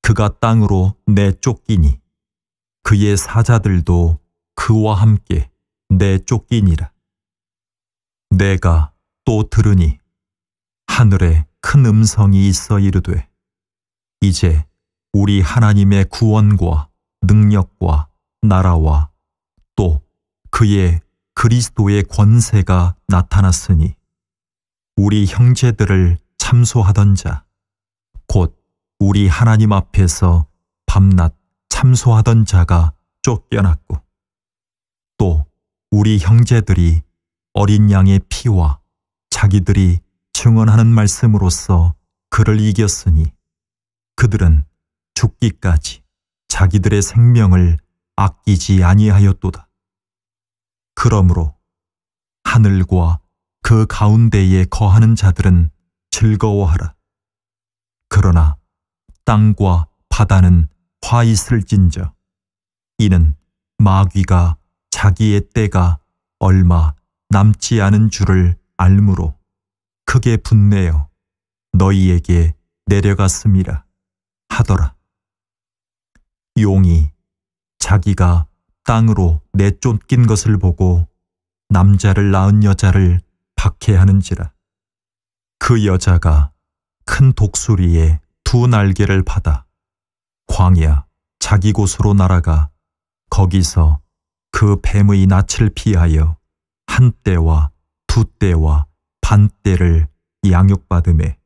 그가 땅으로 내쫓기니 그의 사자들도 그와 함께 내쫓기니라. 내가 또 들으니 하늘에 큰 음성이 있어 이르되 이제 우리 하나님의 구원과 능력과 나라와 또 그의 그리스도의 권세가 나타났으니 우리 형제들을 참소하던 자 곧 우리 하나님 앞에서 밤낮 참소하던 자가 쫓겨났고 또 우리 형제들이 어린 양의 피와 자기들이 증언하는 말씀으로써 그를 이겼으니 그들은 죽기까지 자기들의 생명을 아끼지 아니하였도다. 그러므로 하늘과 그 가운데에 거하는 자들은 즐거워하라. 그러나 땅과 바다는 화 있을진저 이는 마귀가 자기의 때가 얼마 남지 않은 줄을 알므로 크게 분내어 너희에게 내려갔음이라 하더라. 용이 자기가 땅으로 내쫓긴 것을 보고 남자를 낳은 여자를 박해하는지라. 그 여자가 큰 독수리의 2 날개를 받아 광야 자기 곳으로 날아가 거기서 그 뱀의 낯을 피하여 1때와 2때와 반때를 양육받으매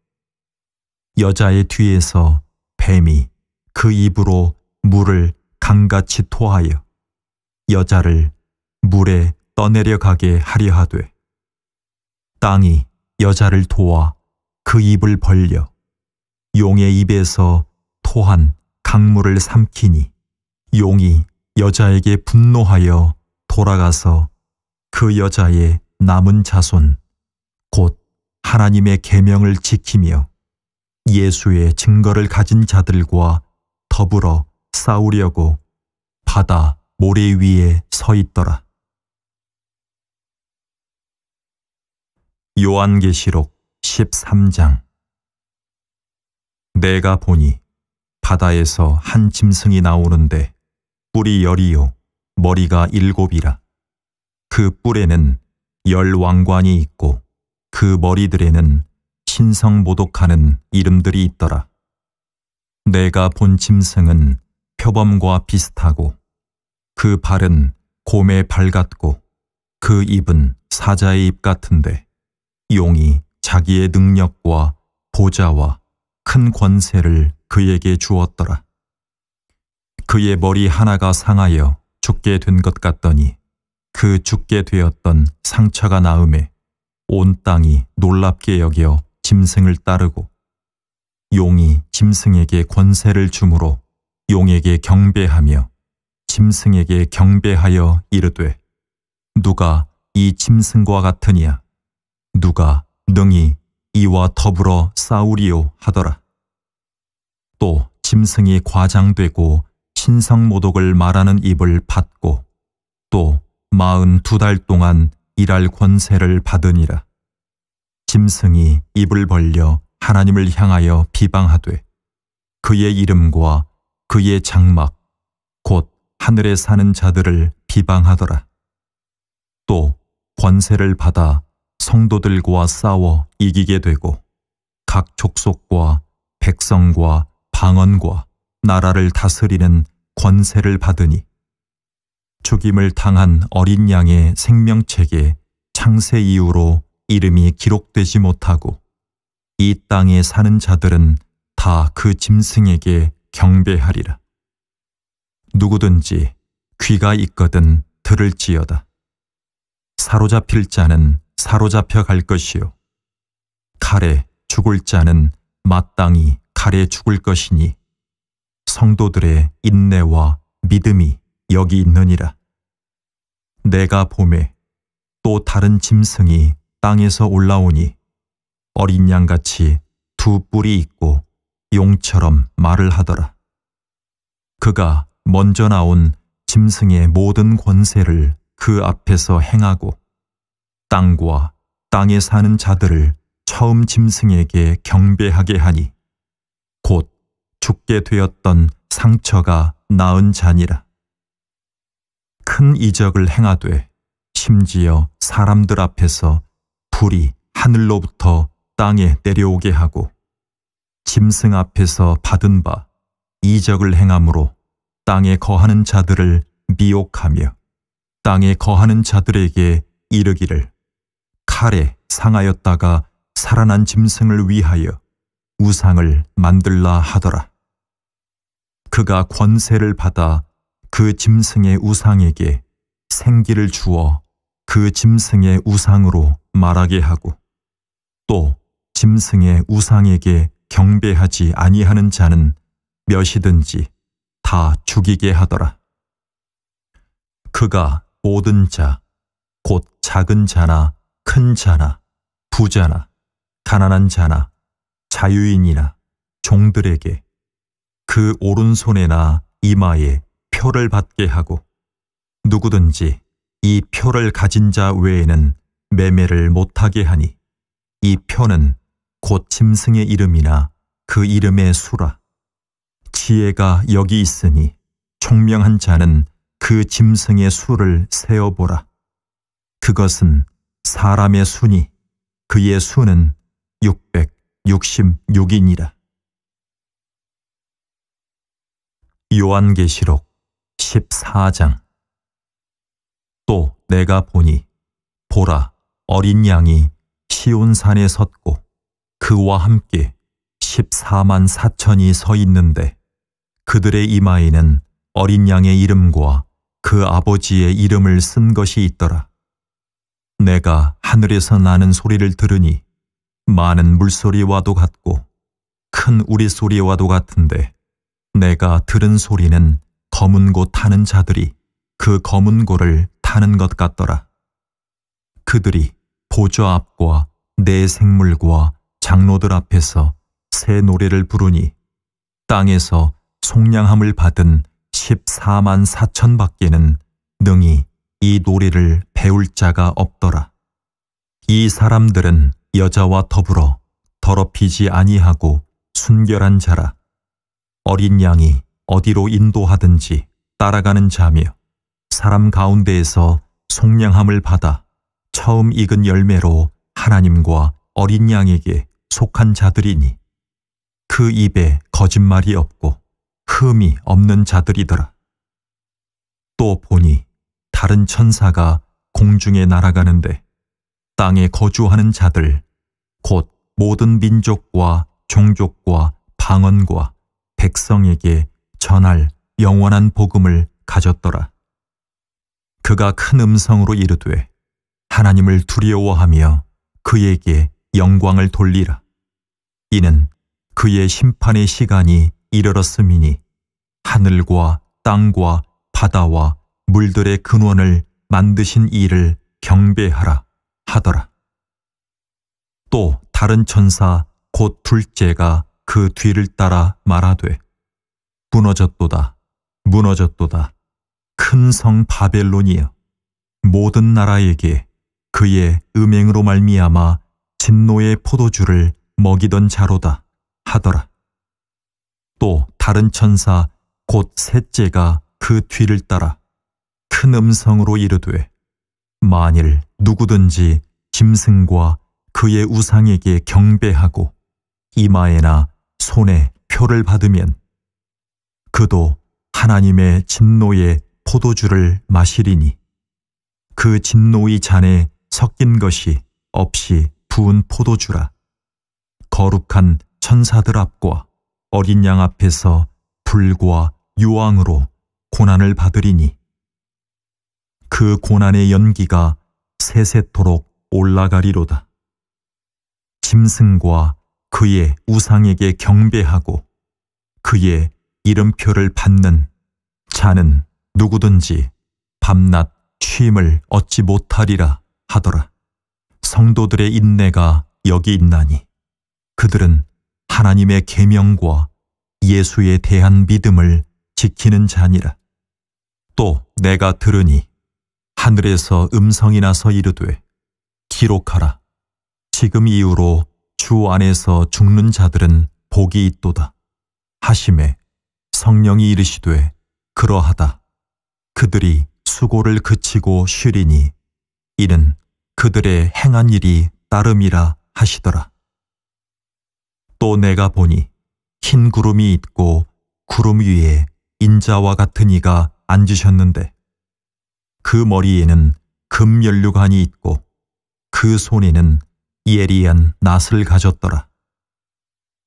여자의 뒤에서 뱀이 그 입으로 물을 강같이 토하여 여자를 물에 떠내려가게 하려 하되 땅이 여자를 도와 그 입을 벌려 용의 입에서 토한 강물을 삼키니 용이 여자에게 분노하여 돌아가서 그 여자의 남은 자손 곧 하나님의 계명을 지키며 예수의 증거를 가진 자들과 더불어 싸우려고 바다 모래 위에 서 있더라. 요한계시록 13장. 내가 보니 바다에서 한 짐승이 나오는데 뿔이 10이요 머리가 7이라. 그 뿔에는 10 왕관이 있고 그 머리들에는 신성모독하는 이름들이 있더라. 내가 본 짐승은 표범과 비슷하고 그 발은 곰의 발 같고 그 입은 사자의 입 같은데 용이 자기의 능력과 보좌와 큰 권세를 그에게 주었더라. 그의 머리 하나가 상하여 죽게 된 것 같더니 그 죽게 되었던 상처가 나음에 온 땅이 놀랍게 여겨 짐승을 따르고 용이 짐승에게 권세를 주므로 용에게 경배하며 짐승에게 경배하여 이르되 누가 이 짐승과 같으냐 누가 능히 이와 더불어 싸우리요 하더라. 또 짐승이 과장되고 신성모독을 말하는 입을 받고 또 42달 동안 일할 권세를 받으니라. 짐승이 입을 벌려 하나님을 향하여 비방하되 그의 이름과 그의 장막 곧 하늘에 사는 자들을 비방하더라. 또 권세를 받아 성도들과 싸워 이기게 되고 각 족속과 백성과 방언과 나라를 다스리는 권세를 받으니 죽임을 당한 어린 양의 생명책에 창세 이후로 이름이 기록되지 못하고 이 땅에 사는 자들은 다 그 짐승에게 경배하리라. 누구든지 귀가 있거든 들을지어다. 사로잡힐 자는 사로잡혀 갈 것이요 칼에 죽을 자는 마땅히 칼에 죽을 것이니 성도들의 인내와 믿음이 여기 있느니라. 내가 보매 또 다른 짐승이 땅에서 올라오니 어린 양같이 두 뿔이 있고 용처럼 말을 하더라. 그가 먼저 나온 짐승의 모든 권세를 그 앞에서 행하고 땅과 땅에 사는 자들을 처음 짐승에게 경배하게 하니 곧 죽게 되었던 상처가 나은 자니라. 큰 이적을 행하되 심지어 사람들 앞에서 불이 하늘로부터 땅에 내려오게 하고 짐승 앞에서 받은 바 이적을 행함으로 땅에 거하는 자들을 미혹하며 땅에 거하는 자들에게 이르기를 칼에 상하였다가 살아난 짐승을 위하여 우상을 만들라 하더라. 그가 권세를 받아 그 짐승의 우상에게 생기를 주어 그 짐승의 우상으로 말하게 하고 또 짐승의 우상에게 경배하지 아니하는 자는 몇이든지 다 죽이게 하더라. 그가 모든 자, 곧 작은 자나 큰 자나 부자나 가난한 자나 자유인이나 종들에게 그 오른손에나 이마에 표를 받게 하고 누구든지 이 표를 가진 자 외에는 매매를 못하게 하니 이 표는 곧 짐승의 이름이나 그 이름의 수라. 지혜가 여기 있으니 총명한 자는 그 짐승의 수를 세어보라. 그것은 사람의 수니 그의 수는 666이니라. 요한계시록 14장. 또 내가 보니 보라 어린 양이 시온산에 섰고 그와 함께 14만 4천이 서 있는데 그들의 이마에는 어린 양의 이름과 그 아버지의 이름을 쓴 것이 있더라. 내가 하늘에서 나는 소리를 들으니 많은 물소리와도 같고 큰 우리소리와도 같은데 내가 들은 소리는 검은 고 타는 자들이 그 검은 고를 타는 것 같더라. 그들이 보좌 앞과 내 생물과 장로들 앞에서 새 노래를 부르니 땅에서 속량함을 받은 14만 4천 밖에는 능히 이 노래를 배울 자가 없더라. 이 사람들은 여자와 더불어 더럽히지 아니하고 순결한 자라. 어린 양이 어디로 인도하든지 따라가는 자며 사람 가운데에서 속량함을 받아 처음 익은 열매로 하나님과 어린 양에게 속한 자들이니 그 입에 거짓말이 없고 흠이 없는 자들이더라. 또 보니 다른 천사가 공중에 날아가는데 땅에 거주하는 자들 곧 모든 민족과 종족과 방언과 백성에게 전할 영원한 복음을 가졌더라. 그가 큰 음성으로 이르되 하나님을 두려워하며 그에게 영광을 돌리라. 이는 그의 심판의 시간이 이르렀음이니 하늘과 땅과 바다와 물들의 근원을 만드신 이를 경배하라 하더라. 또 다른 천사 곧 둘째가 그 뒤를 따라 말하되 무너졌도다 무너졌도다 큰 성 바벨론이여 모든 나라에게 그의 음행으로 말미암아 진노의 포도주를 먹이던 자로다 하더라. 또 다른 천사 곧 셋째가 그 뒤를 따라 큰 음성으로 이르되 만일 누구든지 짐승과 그의 우상에게 경배하고 이마에나 손에 표를 받으면 그도 하나님의 진노의 포도주를 마시리니 그 진노의 잔에 섞인 것이 없이 부은 포도주라. 거룩한 천사들 앞과 어린 양 앞에서 불과 유황으로 고난을 받으리니 그 고난의 연기가 세세토록 올라가리로다. 짐승과 그의 우상에게 경배하고 그의 이름표를 받는 자는 누구든지 밤낮 쉼을 얻지 못하리라 하더라. 성도들의 인내가 여기 있나니 그들은 하나님의 계명과 예수에 대한 믿음을 지키는 자니라. 또 내가 들으니 하늘에서 음성이 나서 이르되 기록하라. 지금 이후로 주 안에서 죽는 자들은 복이 있도다 하시매 성령이 이르시되 그러하다. 그들이 수고를 그치고 쉬리니 이는 그들의 행한 일이 따름이라 하시더라. 또 내가 보니 흰 구름이 있고 구름 위에 인자와 같은 이가 앉으셨는데 그 머리에는 금연류관이 있고 그 손에는 예리한 낫을 가졌더라.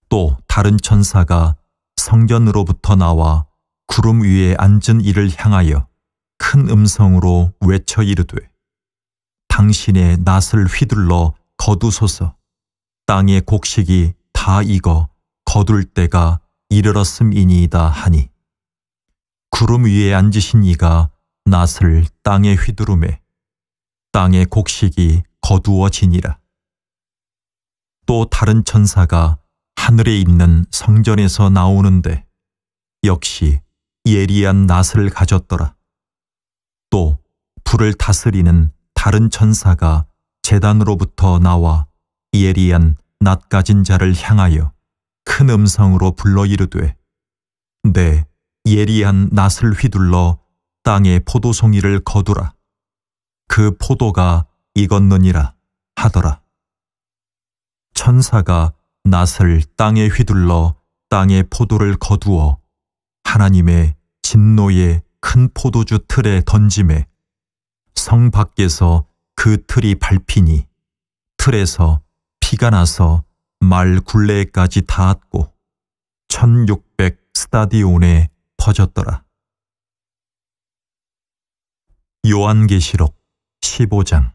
또 다른 천사가 성전으로부터 나와 구름 위에 앉은 이를 향하여 큰 음성으로 외쳐 이르되 당신의 낫을 휘둘러 거두소서. 땅의 곡식이 다 익어 거둘 때가 이르렀음이니이다 하니 구름 위에 앉으신 이가 낫을 땅에 휘두르매 땅의 곡식이 거두어지니라. 또 다른 천사가 하늘에 있는 성전에서 나오는데 역시 예리한 낫을 가졌더라. 또 불을 다스리는 다른 천사가 제단으로부터 나와 예리한 낫 가진 자를 향하여 큰 음성으로 불러 이르되 내 예리한 낫을 휘둘러 땅의 포도송이를 거두라. 그 포도가 익었느니라 하더라. 천사가 낫을 땅에 휘둘러 땅의 포도를 거두어 하나님의 진노의 큰 포도주 틀에 던짐에 성 밖에서 그 틀이 밟히니 틀에서 피가 나서 말 굴레까지 닿았고 1600 스타디온에 퍼졌더라. 요한계시록 15장.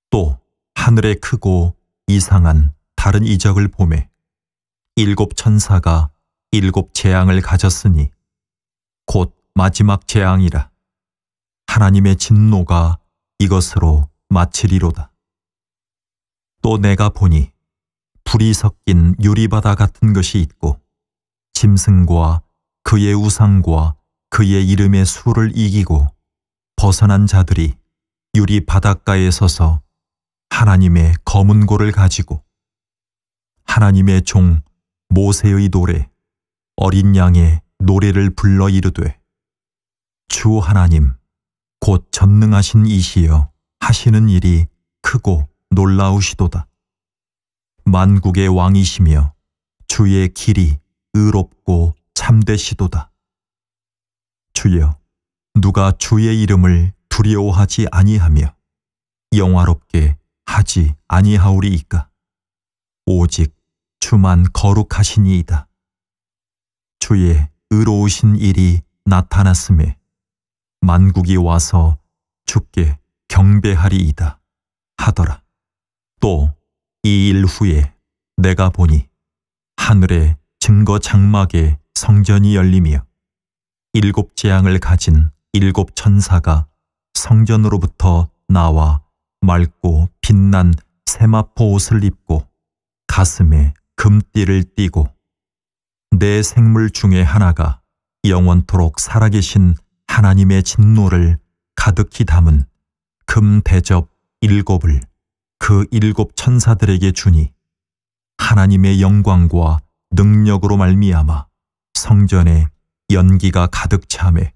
또 하늘에 크고 이상한 다른 이적을 보매 7 천사가 7 재앙을 가졌으니 곧 마지막 재앙이라. 하나님의 진노가 이것으로 마치리로다. 또 내가 보니 불이 섞인 유리바다 같은 것이 있고 짐승과 그의 우상과 그의 이름의 수를 이기고 벗어난 자들이 유리 바닷가에 서서 하나님의 검은 골을 가지고 하나님의 종 모세의 노래 어린 양의 노래를 불러 이르되 주 하나님 곧 전능하신 이시여 하시는 일이 크고 놀라우시도다. 만국의 왕이시며 주의 길이 의롭고 참되시도다. 주여, 누가 주의 이름을 두려워하지 아니하며 영화롭게 하지 아니하오리이까. 오직 주만 거룩하시니이다. 주의 의로우신 일이 나타났음에 만국이 와서 주께 경배하리이다 하더라. 또 이 일 후에 내가 보니 하늘의 증거 장막에 성전이 열리며 7 재앙을 가진 7 천사가 성전으로부터 나와 맑고 빛난 세마포 옷을 입고 가슴에 금띠를 띠고 내 생물 중에 하나가 영원토록 살아계신 하나님의 진노를 가득히 담은 금 대접 7을 그 7 천사들에게 주니 하나님의 영광과 능력으로 말미암아 성전에 연기가 가득 차매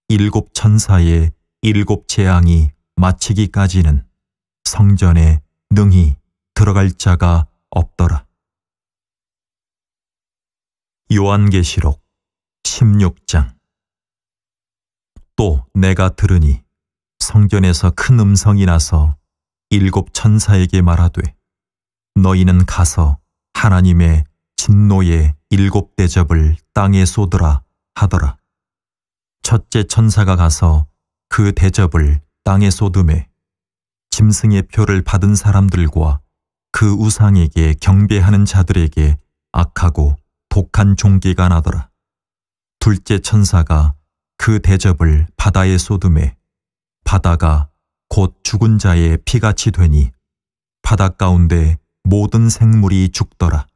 일곱 천사의 일곱 재앙이 마치기까지는 성전에 능히 들어갈 자가 없더라. 요한계시록 16장. 또 내가 들으니 성전에서 큰 음성이 나서 일곱 천사에게 말하되 너희는 가서 하나님의 진노의 일곱 대접을 땅에 쏟으라 하더라. 첫째 천사가 가서 그 대접을 땅에 쏟음에 짐승의 표를 받은 사람들과 그 우상에게 경배하는 자들에게 악하고 독한 종기가 나더라. 둘째 천사가 그 대접을 바다에 쏟음에 바다가 곧 죽은 자의 피같이 되니 바다 가운데 모든 생물이 죽더라.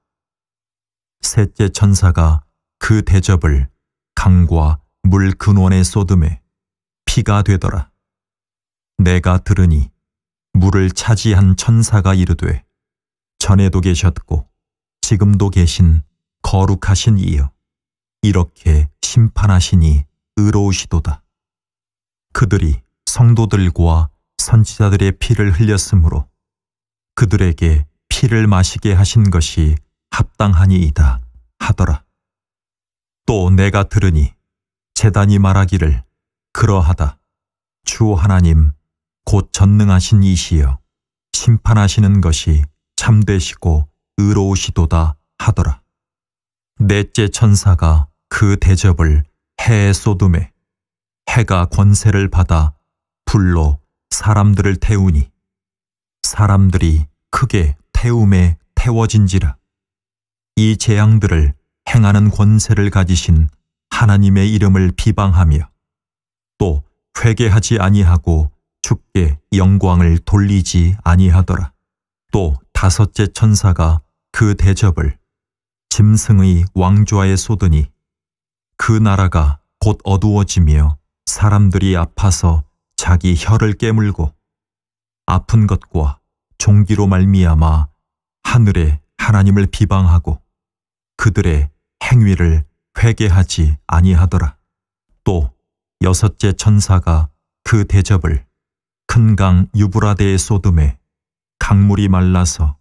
셋째 천사가 그 대접을 강과 물 근원에 쏟음에 피가 되더라. 내가 들으니 물을 차지한 천사가 이르되 전에도 계셨고 지금도 계신 거룩하신 이여 이렇게 심판하시니 의로우시도다. 그들이 성도들과 선지자들의 피를 흘렸으므로 그들에게 피를 마시게 하신 것이 합당하니이다 하더라. 또 내가 들으니 제단이 말하기를 그러하다. 주 하나님 곧 전능하신 이시여 심판하시는 것이 참되시고 의로우시도다 하더라. 넷째 천사가 그 대접을 해에 쏟음에 해가 권세를 받아 불로 사람들을 태우니 사람들이 크게 태움에 태워진지라. 이 재앙들을 행하는 권세를 가지신 하나님의 이름을 비방하며 또 회개하지 아니하고 주께 영광을 돌리지 아니하더라. 또 다섯째 천사가 그 대접을 짐승의 왕좌에 쏟으니 그 나라가 곧 어두워지며 사람들이 아파서 자기 혀를 깨물고 아픈 것과 종기로 말미암아 하늘의 하나님을 비방하고 그들의 행위를 회개하지 아니하더라. 또 여섯째 천사가 그 대접을 큰 강 유브라데에 쏟음에 강물이 말라서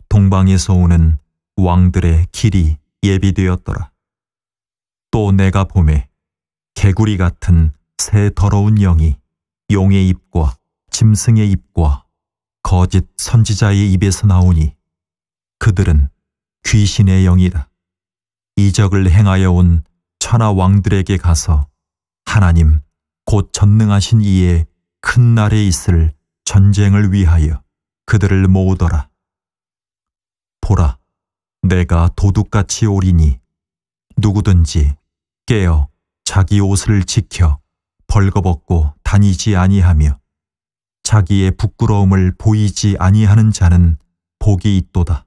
동방에서 오는 왕들의 길이 예비되었더라. 또 내가 보매 개구리 같은 새 더러운 영이 용의 입과 짐승의 입과 거짓 선지자의 입에서 나오니 그들은 귀신의 영이라. 이적을 행하여 온 천하 왕들에게 가서 하나님 곧 전능하신 이의 큰 날에 있을 전쟁을 위하여 그들을 모으더라. 보라, 내가 도둑같이 오리니 누구든지 깨어 자기 옷을 지켜 벌거벗고 다니지 아니하며 자기의 부끄러움을 보이지 아니하는 자는 복이 있도다.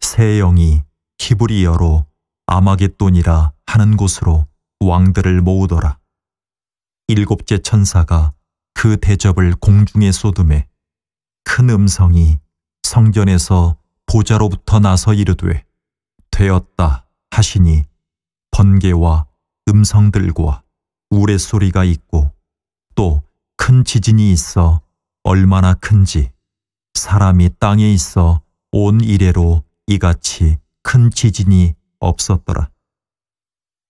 새 영이 히브리어로 아마겟돈이라 하는 곳으로 왕들을 모으더라. 일곱째 천사가 그 대접을 공중에 쏟음에 큰 음성이 성전에서 보좌로부터 나서 이르되 되었다 하시니 번개와 음성들과 우레소리가 있고 또 큰 지진이 있어 얼마나 큰지 사람이 땅에 있어 온 이래로 이같이 큰 지진이 없었더라.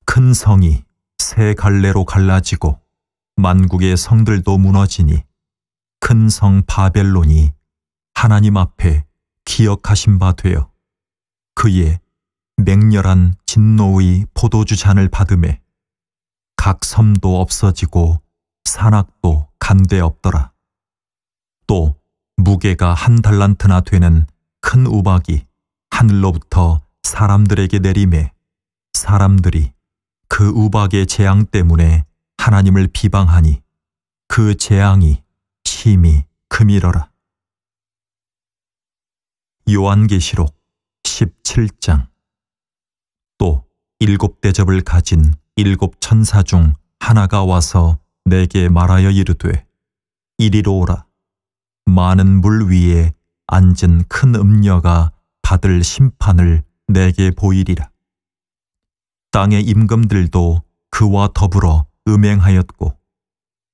큰 성이 세 갈래로 갈라지고 만국의 성들도 무너지니 큰 성 바벨론이 하나님 앞에 기억하신 바 되어 그의 맹렬한 진노의 포도주 잔을 받음에 각 섬도 없어지고 산악도 간데 없더라. 또 무게가 한 달란트나 되는 큰 우박이 하늘로부터 사람들에게 내림에 사람들이 그 우박의 재앙 때문에 하나님을 비방하니 그 재앙이 심히 크미러라. 요한계시록 17장. 또 일곱 대접을 가진 일곱 천사 중 하나가 와서 내게 말하여 이르되 이리로 오라. 많은 물 위에 앉은 큰 음녀가 받을 심판을 내게 보이리라. 땅의 임금들도 그와 더불어 음행하였고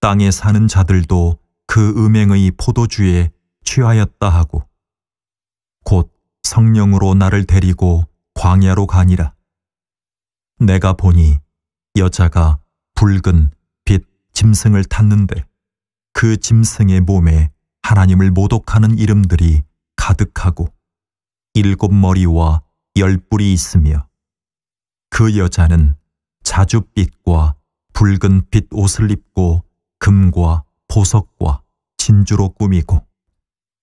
땅에 사는 자들도 그 음행의 포도주에 취하였다 하고 곧 성령으로 나를 데리고 광야로 가니라. 내가 보니 여자가 붉은 빛 짐승을 탔는데 그 짐승의 몸에 하나님을 모독하는 이름들이 가득하고 7 머리와 10 뿔이 있으며 그 여자는 자줏빛과 붉은 빛 옷을 입고 금과 보석과 진주로 꾸미고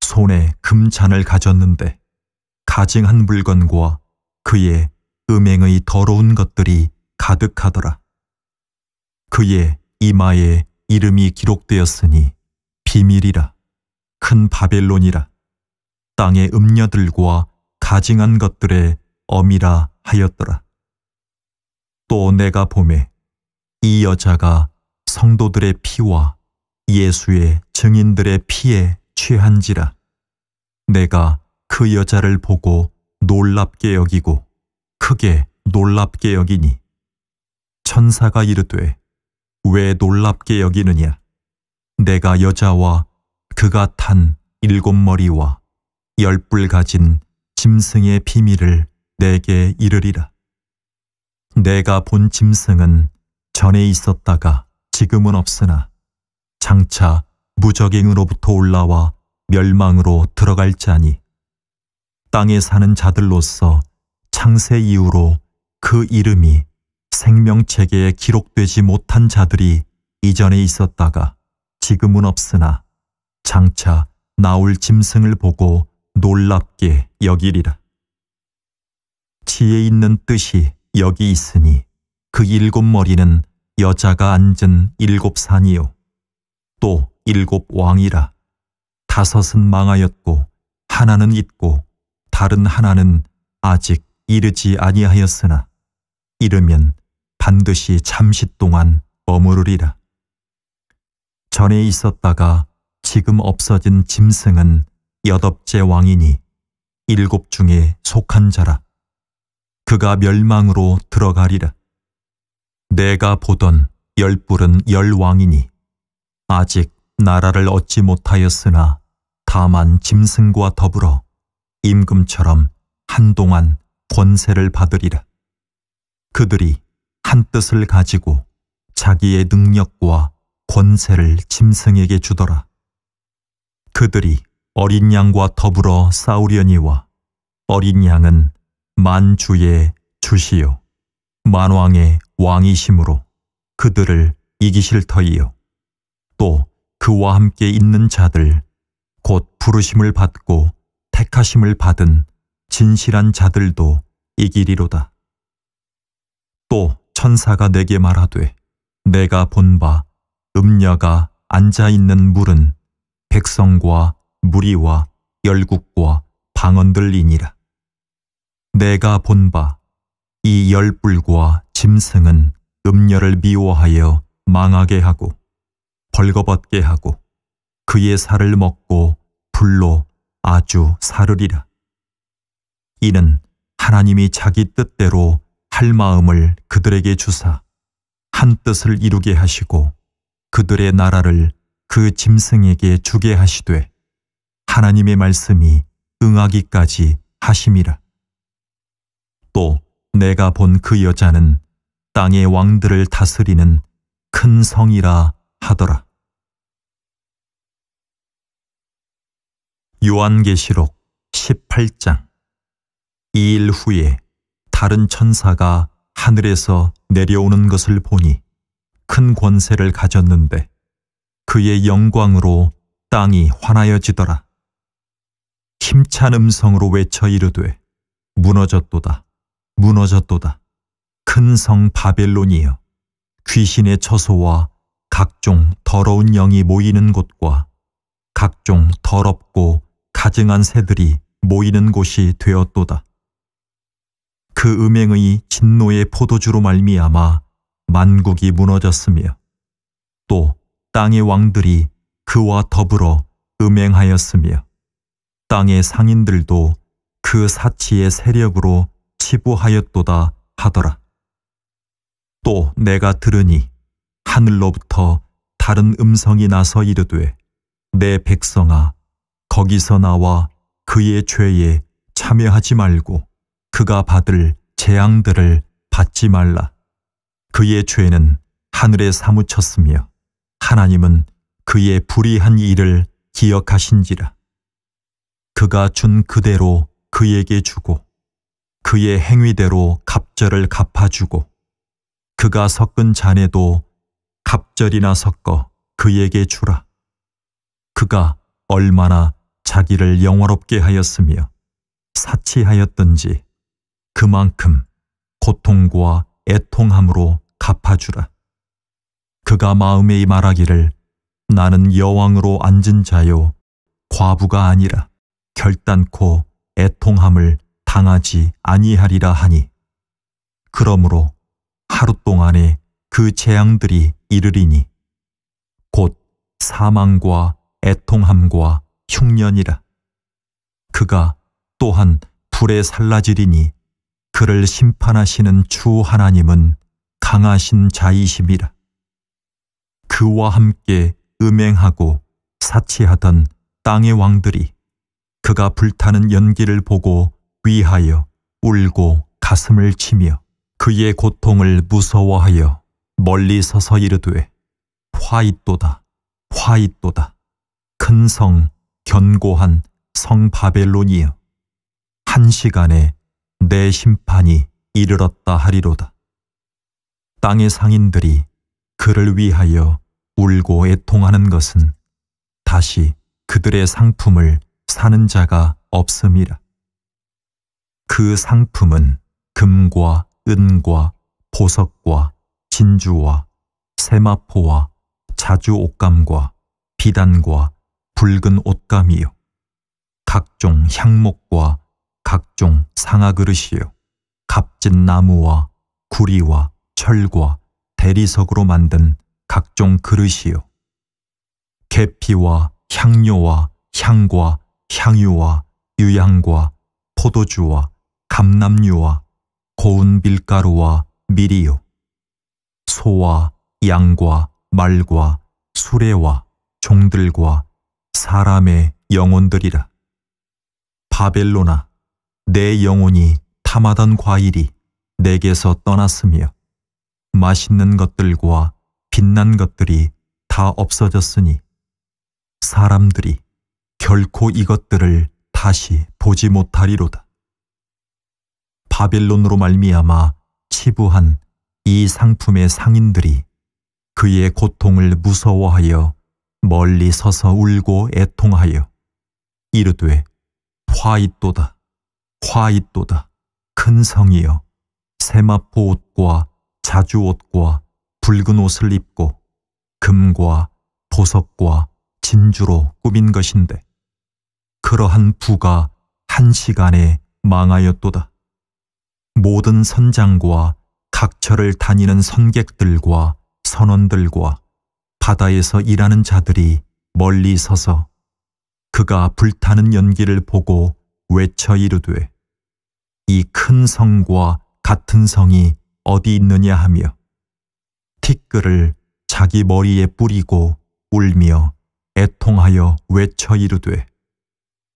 손에 금잔을 가졌는데 가증한 물건과 그의 음행의 더러운 것들이 가득하더라. 그의 이마에 이름이 기록되었으니 비밀이라, 큰 바벨론이라, 땅의 음녀들과 가증한 것들의 엄이라 하였더라. 또 내가 보매 이 여자가 성도들의 피와 예수의 증인들의 피에 취한지라. 내가 그 여자를 보고 놀랍게 여기고 크게 놀랍게 여기니 천사가 이르되 왜 놀랍게 여기느냐. 내가 여자와 그가 탄 7 머리와 10 뿔 가진 짐승의 비밀을 내게 이르리라. 내가 본 짐승은 전에 있었다가 지금은 없으나 장차 무적행으로부터 올라와 멸망으로 들어갈 자니 땅에 사는 자들로서 창세 이후로 그 이름이 생명책에 기록되지 못한 자들이 이전에 있었다가 지금은 없으나 장차 나올 짐승을 보고 놀랍게 여기리라. 지혜 있는 뜻이 여기 있으니 그 7 머리는 여자가 앉은 7 산이요 또 7 왕이라. 5은 망하였고 하나는 있고 다른 하나는 아직 이르지 아니하였으나 이르면 반드시 잠시 동안 머무르리라. 전에 있었다가 지금 없어진 짐승은 8째 왕이니 7 중에 속한 자라. 그가 멸망으로 들어가리라. 내가 보던 10 뿔은 10 왕이니 아직 나라를 얻지 못하였으나 다만 짐승과 더불어 임금처럼 한동안 권세를 받으리라. 그들이 한 뜻을 가지고 자기의 능력과 권세를 짐승에게 주더라. 그들이 어린 양과 더불어 싸우려니와 어린 양은 만주의 주시요 만왕의 왕이심으로 그들을 이기실 터이요 또 그와 함께 있는 자들 곧 부르심을 받고 택하심을 받은 진실한 자들도 이기리로다. 또 천사가 내게 말하되 내가 본 바 음녀가 앉아있는 물은 백성과 무리와 열국과 방언들이니라. 내가 본 바 이 10 뿔과 짐승은 음녀를 미워하여 망하게 하고 벌거벗게 하고 그의 살을 먹고 불로 아주 사르리라. 이는 하나님이 자기 뜻대로 할 마음을 그들에게 주사 한 뜻을 이루게 하시고 그들의 나라를 그 짐승에게 주게 하시되 하나님의 말씀이 응하기까지 하심이라. 또 내가 본 그 여자는 땅의 왕들을 다스리는 큰 성이라 하더라. 요한계시록 18장. 2일 후에 다른 천사가 하늘에서 내려오는 것을 보니 큰 권세를 가졌는데 그의 영광으로 땅이 환하여지더라. 힘찬 음성으로 외쳐 이르되 무너졌도다 무너졌도다 큰 성 바벨론이여 귀신의 처소와 각종 더러운 영이 모이는 곳과 각종 더럽고 가증한 새들이 모이는 곳이 되었도다. 그 음행의 진노의 포도주로 말미암아 만국이 무너졌으며 또 땅의 왕들이 그와 더불어 음행하였으며 땅의 상인들도 그 사치의 세력으로 치부하였도다 하더라. 또 내가 들으니 하늘로부터 다른 음성이 나서 이르되 내 백성아 거기서 나와 그의 죄에 참여하지 말고 그가 받을 재앙들을 받지 말라. 그의 죄는 하늘에 사무쳤으며 하나님은 그의 불의한 일을 기억하신지라. 그가 준 그대로 그에게 주고 그의 행위대로 갑절을 갚아주고 그가 섞은 잔에도 갑절이나 섞어 그에게 주라. 그가 얼마나 자기를 영화롭게 하였으며 사치하였던지 그만큼 고통과 애통함으로 갚아주라. 그가 마음에 말하기를 나는 여왕으로 앉은 자요 과부가 아니라 결단코 애통함을 당하지 아니하리라 하니 그러므로 하루 동안에 그 재앙들이 이르리니 곧 사망과 애통함과 흉년이라. 그가 또한 불에 살라지리니 그를 심판하시는 주 하나님은 강하신 자이심이라. 그와 함께 음행하고 사치하던 땅의 왕들이 그가 불타는 연기를 보고 위하여 울고 가슴을 치며 그의 고통을 무서워하여 멀리 서서 이르되 화 있도다 화 있도다 큰 성 견고한 성 바벨론이여 한 시간에 내 심판이 이르렀다 하리로다. 땅의 상인들이 그를 위하여 울고 애통하는 것은 다시 그들의 상품을 사는 자가 없음이라. 그 상품은 금과 은과 보석과 진주와 세마포와 자주 옷감과 비단과 붉은 옷감이요 각종 향목과 각종 상아그릇이요 값진 나무와 구리와 철과 대리석으로 만든 각종 그릇이요 계피와 향료와 향과 향유와 유향과 포도주와 감람류와 고운 밀가루와 밀이요 소와 양과 말과 수레와 종들과 사람의 영혼들이라. 바벨론아 내 영혼이 탐하던 과일이 내게서 떠났으며 맛있는 것들과 빛난 것들이 다 없어졌으니 사람들이 결코 이것들을 다시 보지 못하리로다. 바벨론으로 말미암아 치부한 이 상품의 상인들이 그의 고통을 무서워하여 멀리 서서 울고 애통하여 이르되 화 있도다 화 있도다 큰 성이여 세마포 옷과 자주 옷과 붉은 옷을 입고 금과 보석과 진주로 꾸민 것인데 그러한 부가 한 시간에 망하였도다. 모든 선장과 각처를 다니는 선객들과 선원들과 바다에서 일하는 자들이 멀리 서서 그가 불타는 연기를 보고 외쳐 이르되 이 큰 성과 같은 성이 어디 있느냐 하며 티끌을 자기 머리에 뿌리고 울며 애통하여 외쳐 이르되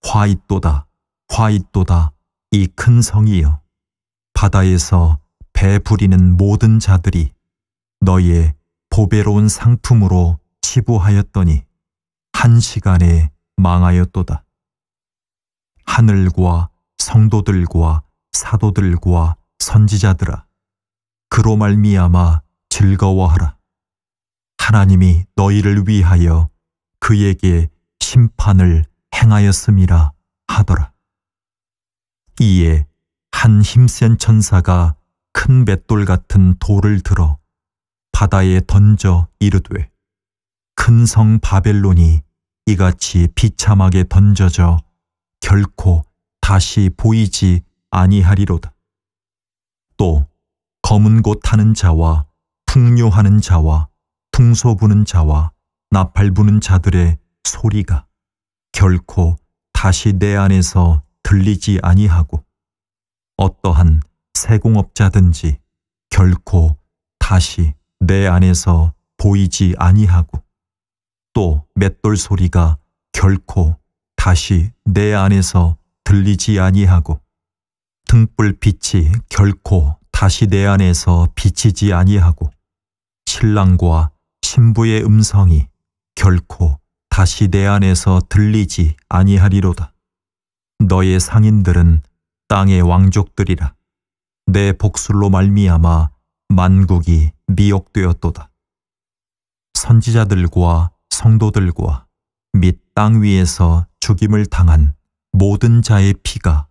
화 있도다 화 있도다 이 큰 성이여 바다에서 배 부리는 모든 자들이 너의 보배로운 상품으로 치부하였더니 한 시간에 망하였도다. 하늘과 성도들과 사도들과 선지자들아 그로 말미암아 즐거워하라. 하나님이 너희를 위하여 그에게 심판을 행하였음이라 하더라. 이에 한 힘센 천사가 큰 맷돌 같은 돌을 들어 바다에 던져 이르되 큰 성 바벨론이 이같이 비참하게 던져져 결코 다시 보이지 아니하리로다. 또 검은 곳 타는 자와 풍요하는 자와 퉁소 부는 자와 나팔 부는 자들의 소리가 결코 다시 내 안에서 들리지 아니하고 어떠한 세공업자든지 결코 다시 내 안에서 보이지 아니하고 또 맷돌 소리가 결코 다시 내 안에서 들리지 아니하고 등불 빛이 결코 다시 내 안에서 비치지 아니하고 신랑과 신부의 음성이 결코 다시 내 안에서 들리지 아니하리로다. 너의 상인들은 땅의 왕족들이라. 내 복술로 말미암아 만국이 미혹되었도다. 선지자들과 성도들과 및 땅 위에서 죽임을 당한 모든 자의 피가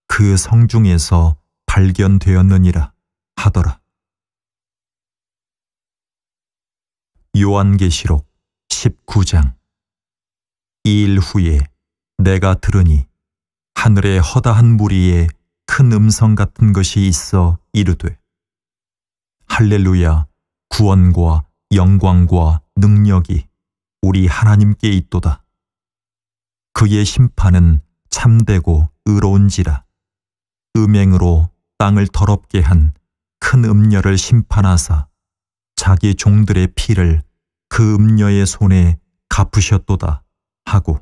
그 성중에서 발견되었느니라 하더라. 요한계시록 19장. 이 일 후에 내가 들으니 하늘에 허다한 무리에 큰 음성 같은 것이 있어 이르되 할렐루야, 구원과 영광과 능력이 우리 하나님께 있도다. 그의 심판은 참되고 의로운지라. 음행으로 땅을 더럽게 한 큰 음녀를 심판하사 자기 종들의 피를 그 음녀의 손에 갚으셨도다 하고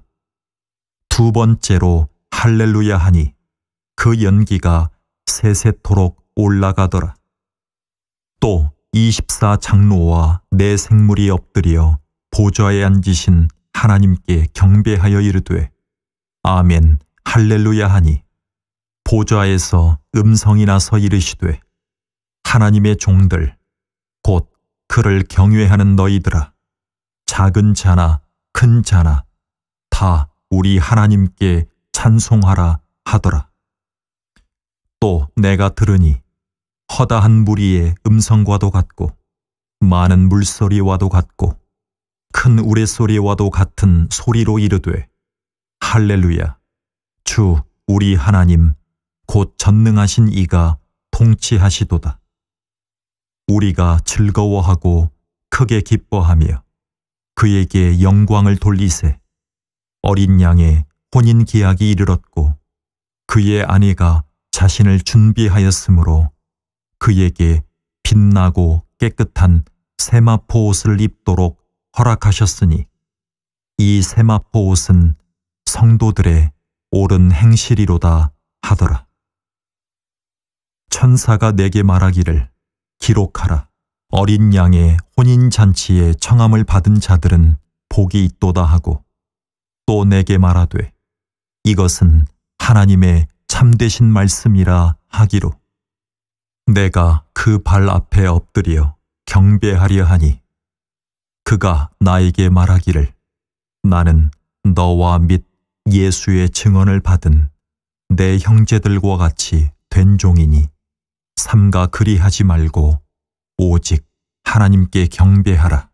두 번째로 할렐루야 하니 그 연기가 세세토록 올라가더라. 또 24장로와 네 생물이 엎드려 보좌에 앉으신 하나님께 경배하여 이르되 아멘 할렐루야 하니 보좌에서 음성이 나서 이르시되 하나님의 종들 곧 그를 경외하는 너희들아 작은 자나 큰 자나 다 우리 하나님께 찬송하라 하더라. 또 내가 들으니 허다한 무리의 음성과도 같고 많은 물소리와도 같고 큰 우레소리와도 같은 소리로 이르되 할렐루야, 주 우리 하나님 곧 전능하신 이가 통치하시도다. 우리가 즐거워하고 크게 기뻐하며 그에게 영광을 돌리세. 어린 양의 혼인 기약이 이르렀고 그의 아내가 자신을 준비하였으므로 그에게 빛나고 깨끗한 세마포 옷을 입도록 허락하셨으니 이 세마포 옷은 성도들의 옳은 행실이로다 하더라. 천사가 내게 말하기를 기록하라. 어린 양의 혼인잔치에 청함을 받은 자들은 복이 있도다 하고 또 내게 말하되 이것은 하나님의 참되신 말씀이라 하기로 내가 그 발 앞에 엎드려 경배하려 하니 그가 나에게 말하기를 나는 너와 및 예수의 증언을 받은 내 형제들과 같이 된 종이니 삼가 그리하지 말고 오직 하나님께 경배하라.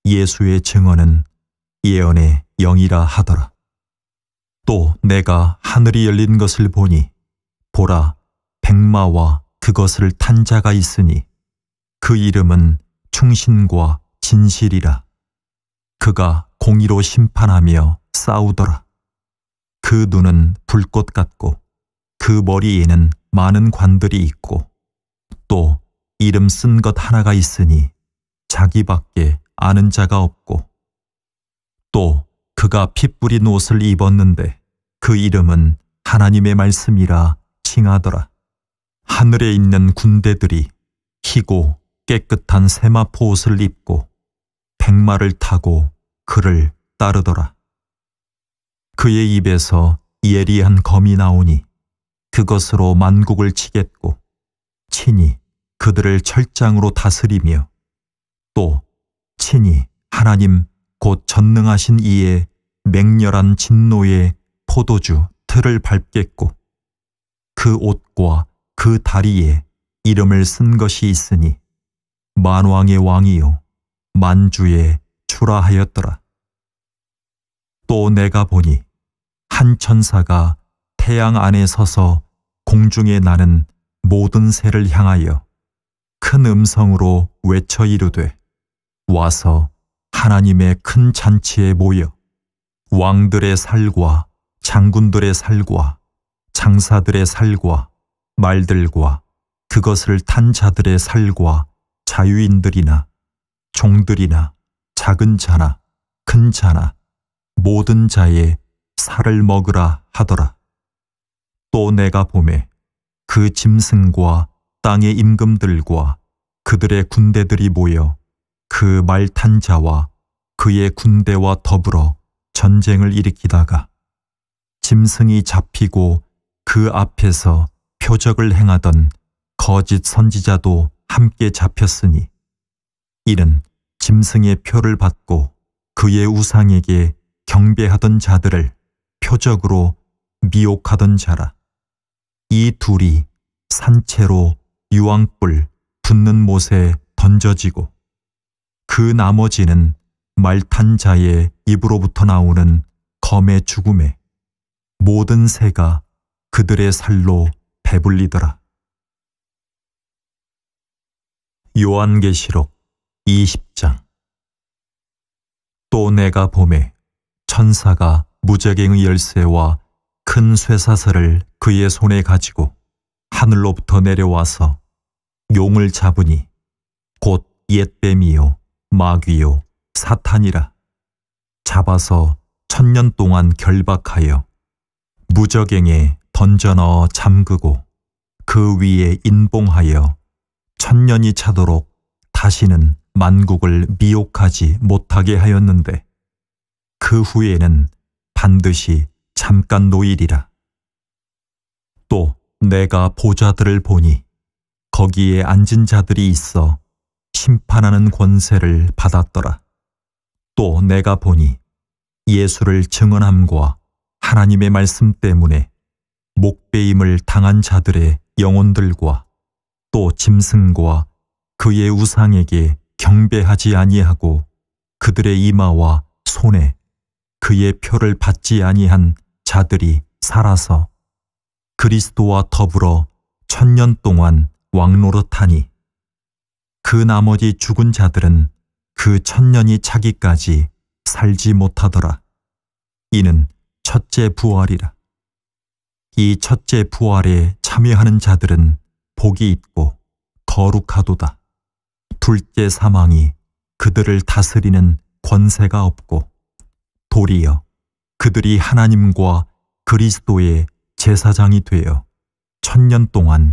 예수의 증언은 예언의 영이라 하더라. 또 내가 하늘이 열린 것을 보니 보라 백마와 그것을 탄 자가 있으니 그 이름은 충신과 진실이라. 그가 공의로 심판하며 싸우더라. 그 눈은 불꽃 같고 그 머리에는 많은 관들이 있고 또 이름 쓴 것 하나가 있으니 자기밖에 아는 자가 없고 또 그가 피 뿌린 옷을 입었는데 그 이름은 하나님의 말씀이라 칭하더라. 하늘에 있는 군대들이 희고 깨끗한 세마포 옷을 입고 백마를 타고 그를 따르더라. 그의 입에서 예리한 검이 나오니 그것으로 만국을 치겠고 친히 그들을 철장으로 다스리며 또 친히 하나님 곧 전능하신 이의 맹렬한 진노의 포도주 틀을 밟겠고 그 옷과 그 다리에 이름을 쓴 것이 있으니 만왕의 왕이요 만주의 주라 하였더라. 또 내가 보니 한 천사가 태양 안에 서서 공중에 나는 모든 새를 향하여 큰 음성으로 외쳐 이르되 와서 하나님의 큰 잔치에 모여 왕들의 살과 장군들의 살과 장사들의 살과 말들과 그것을 탄 자들의 살과 자유인들이나 종들이나 작은 자나 큰 자나 모든 자의 살을 먹으라 하더라. 또 내가 보매 그 짐승과 땅의 임금들과 그들의 군대들이 모여 그 말 탄 자와 그의 군대와 더불어 전쟁을 일으키다가 짐승이 잡히고 그 앞에서 표적을 행하던 거짓 선지자도 함께 잡혔으니 이는 짐승의 표를 받고 그의 우상에게 경배하던 자들을 표적으로 미혹하던 자라. 이 둘이 산채로 유황불 붙는 못에 던져지고 그 나머지는 말탄 자의 입으로부터 나오는 검의 죽음에 모든 새가 그들의 살로 배불리더라. 요한계시록 20장. 또 내가 보매 천사가 무저갱의 열쇠와 큰 쇠사슬을 그의 손에 가지고 하늘로부터 내려와서 용을 잡으니 곧 옛뱀이요 마귀요 사탄이라. 잡아서 1000년 동안 결박하여 무저갱에 던져 넣어 잠그고 그 위에 인봉하여 1000년이 차도록 다시는 만국을 미혹하지 못하게 하였는데 그 후에는 반드시 잠깐 노일이라. 또 내가 보좌들을 보니 거기에 앉은 자들이 있어 심판하는 권세를 받았더라. 또 내가 보니 예수를 증언함과 하나님의 말씀 때문에 목베임을 당한 자들의 영혼들과 또 짐승과 그의 우상에게 경배하지 아니하고 그들의 이마와 손에 그의 표를 받지 아니한 자들이 살아서 그리스도와 더불어 1000년 동안 왕노릇하니 그 나머지 죽은 자들은 그 1000년이 차기까지 살지 못하더라. 이는 첫째 부활이라. 이 첫째 부활에 참여하는 자들은 복이 있고 거룩하도다. 둘째 사망이 그들을 다스리는 권세가 없고 도리어 그들이 하나님과 그리스도의 제사장이 되어 1000년 동안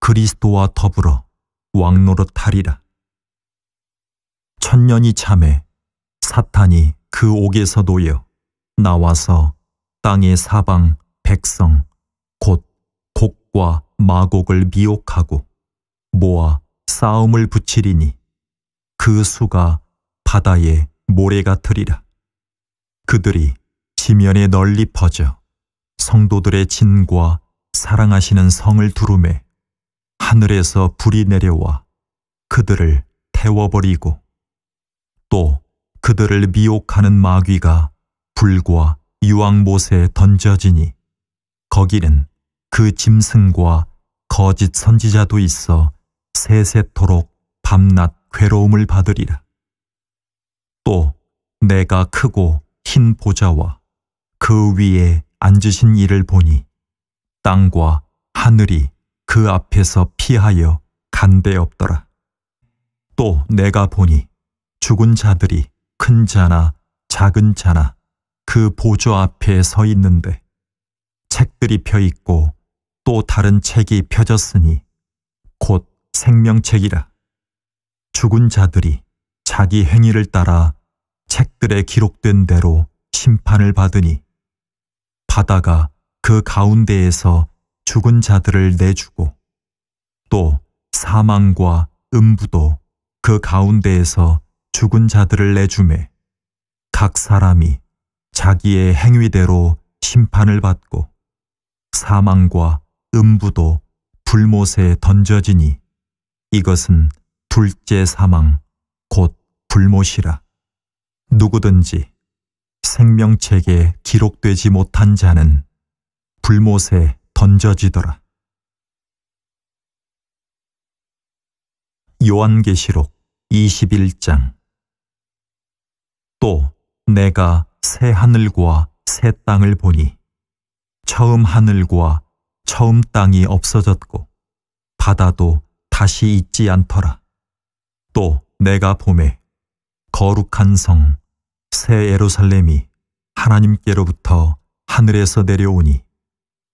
그리스도와 더불어 왕노릇하리라. 1000년이 참에 사탄이 그 옥에서 놓여 나와서 땅의 사방 백성 곧 곡과 마곡을 미혹하고 모아 싸움을 붙이리니 그 수가 바다의 모래 같으리라. 그들이 지면에 널리 퍼져 성도들의 진과 사랑하시는 성을 두루매 하늘에서 불이 내려와 그들을 태워버리고 또 그들을 미혹하는 마귀가 불과 유황못에 던져지니 거기는 그 짐승과 거짓 선지자도 있어 세세토록 밤낮 괴로움을 받으리라. 또 내가 크고 흰 보좌와 그 위에 앉으신 이를 보니 땅과 하늘이 그 앞에서 피하여 간데 없더라. 또 내가 보니 죽은 자들이 큰 자나 작은 자나 그 보좌 앞에 서 있는데 책들이 펴 있고 또 다른 책이 펴졌으니 곧 생명책이라. 죽은 자들이 자기 행위를 따라 책들에 기록된 대로 심판을 받으니 바다가 그 가운데에서 죽은 자들을 내주고 또 사망과 음부도 그 가운데에서 죽은 자들을 내주매 각 사람이 자기의 행위대로 심판을 받고 사망과 음부도 불못에 던져지니 이것은 둘째 사망 곧 불못이라. 누구든지 생명책에 기록되지 못한 자는 불못에 던져지더라. 요한계시록 21장. 또 내가 새 하늘과 새 땅을 보니 처음 하늘과 처음 땅이 없어졌고 바다도 다시 있지 않더라. 또 내가 보매 거룩한 성 새 예루살렘이 하나님께로부터 하늘에서 내려오니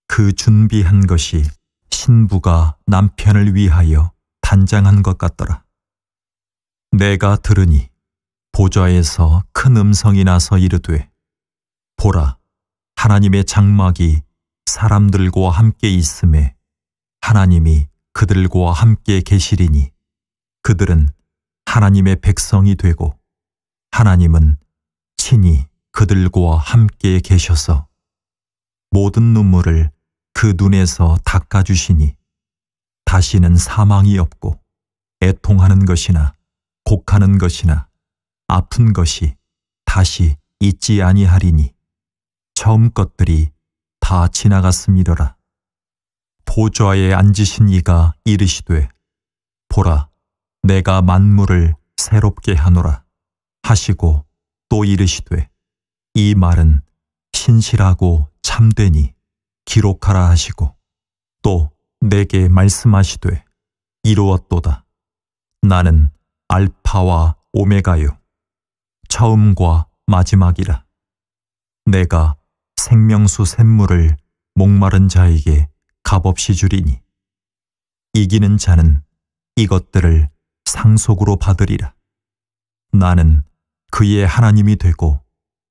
그 준비한 것이 신부가 남편을 위하여 단장한 것 같더라. 내가 들으니 보좌에서 큰 음성이 나서 이르되 보라, 하나님의 장막이 사람들과 함께 있음에 하나님이 그들과 함께 계시리니 그들은 하나님의 백성이 되고 하나님은 친히 그들과 함께 계셔서 모든 눈물을 그 눈에서 닦아주시니 다시는 사망이 없고 애통하는 것이나 곡하는 것이나 아픈 것이 다시 있지 아니하리니 처음 것들이 다 지나갔음이로라. 보좌에 앉으신 이가 이르시되 보라, 내가 만물을 새롭게 하노라 하시고 또 이르시되 이 말은 신실하고 참되니 기록하라 하시고 또 내게 말씀하시되 이루었도다. 나는 알파와 오메가요 처음과 마지막이라. 내가 생명수 샘물을 목마른 자에게 값없이 주리니 이기는 자는 이것들을 상속으로 받으리라. 나는 그의 하나님이 되고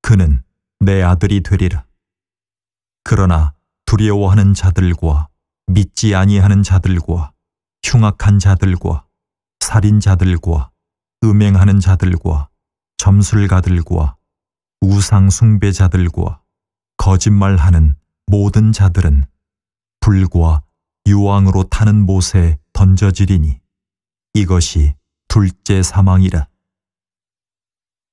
그는 내 아들이 되리라. 그러나 두려워하는 자들과 믿지 아니하는 자들과 흉악한 자들과 살인자들과 음행하는 자들과 점술가들과 우상 숭배자들과 거짓말하는 모든 자들은 불과 유황으로 타는 못에 던져지리니 이것이 둘째 사망이라.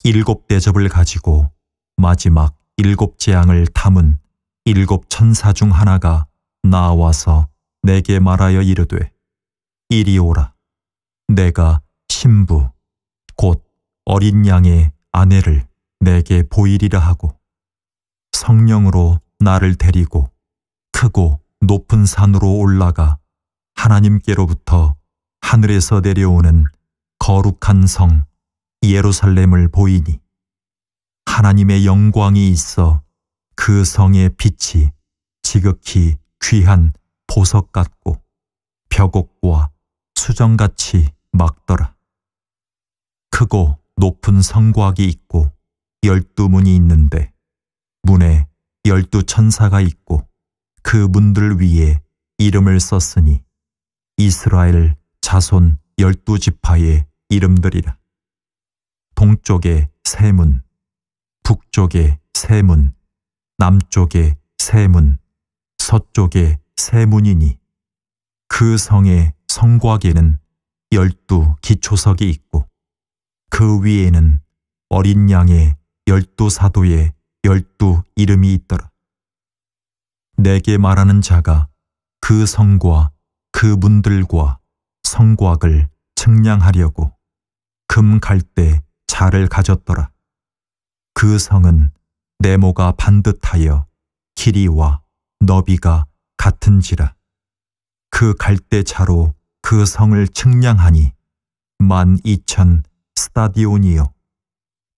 일곱 대접을 가지고 마지막 일곱 재앙을 담은 일곱 천사 중 하나가 나와서 내게 말하여 이르되 이리 오라. 내가 신부 곧 어린 양의 아내를 내게 보이리라 하고 성령으로 나를 데리고 크고 높은 산으로 올라가 하나님께로부터 하늘에서 내려오는 거룩한 성 예루살렘을 보이니 하나님의 영광이 있어 그 성의 빛이 지극히 귀한 보석 같고 벽옥과 수정같이 막더라. 크고 높은 성곽이 있고 12문이 있는데 문에 12 천사가 있고 그 문들 위에 이름을 썼으니 이스라엘 자손 12지파의 이름들이라. 동쪽에 세 문, 북쪽에 세 문, 남쪽에 세 문, 서쪽에 세 문이니 그 성의 성곽에는 12 기초석이 있고 그 위에는 어린 양의 12 사도의 12 이름이 있더라. 내게 말하는 자가 그 성과 그 문들과 성곽을 측량하려고 금 갈대 자를 가졌더라. 그 성은 네모가 반듯하여 길이와 너비가 같은지라. 그 갈대 자로 그 성을 측량하니 12,000 스타디온이요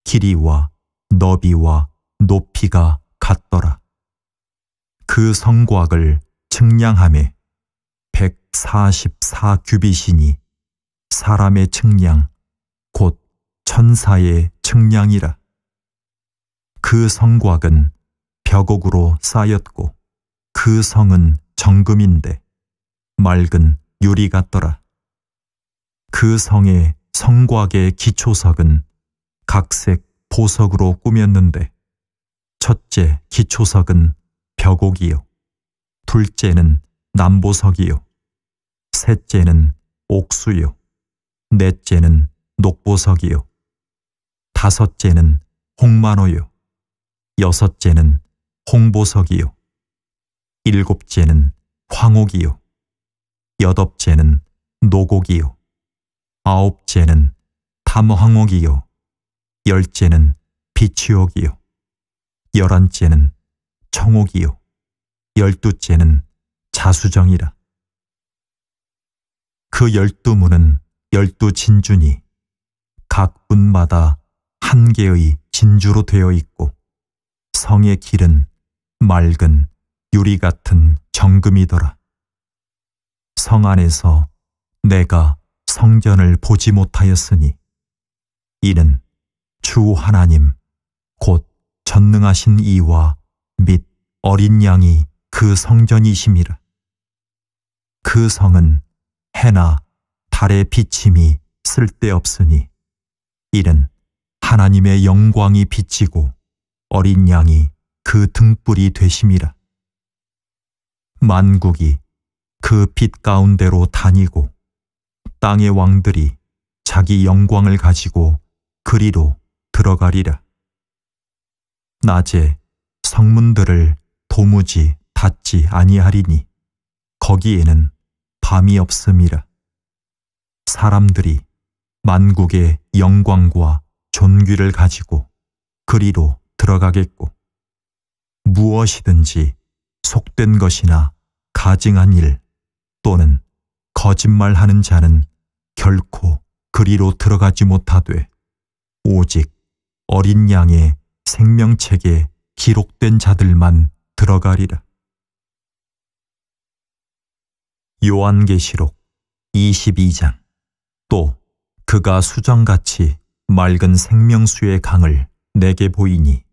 길이와 너비와 높이가 같더라. 그 성곽을 측량하매 144 규빗이니 사람의 측량 곧 천사의 측량이라. 그 성곽은 벽옥으로 쌓였고 그 성은 정금인데 맑은 유리 같더라. 그 성의 성곽의 기초석은 각색 보석으로 꾸몄는데 첫째 기초석은 벽옥이요 둘째는 남보석이요 셋째는 옥수요 넷째는 녹보석이요 다섯째는 홍마노요 여섯째는 홍보석이요 일곱째는 황옥이요 여덟째는 노곡이요 아홉째는 탐황옥이요 열째는 비취옥이요 열한째는 청옥이요 열두째는 자수정이라. 그 12문은 12 진주니 각 문마다 한 개의 진주로 되어 있고 성의 길은 맑은 유리 같은 정금이더라. 성 안에서 내가 성전을 보지 못하였으니 이는 주 하나님 곧 전능하신 이와 및 어린 양이 그 성전이심이라. 그 성은 해나 달의 비침이 쓸데없으니 이는 하나님의 영광이 비치고 어린 양이 그 등불이 되심이라. 만국이 그 빛 가운데로 다니고 땅의 왕들이 자기 영광을 가지고 그리로 들어가리라. 낮에 성문들을 도무지 닫지 아니하리니 거기에는 밤이 없음이라. 사람들이 만국의 영광과 존귀를 가지고 그리로 들어가겠고 무엇이든지 속된 것이나 가증한 일 또는 거짓말하는 자는 결코 그리로 들어가지 못하되 오직 어린 양의 생명책에 기록된 자들만 들어가리라. 요한계시록 22장. 또 그가 수정같이 맑은 생명수의 강을 내게 보이니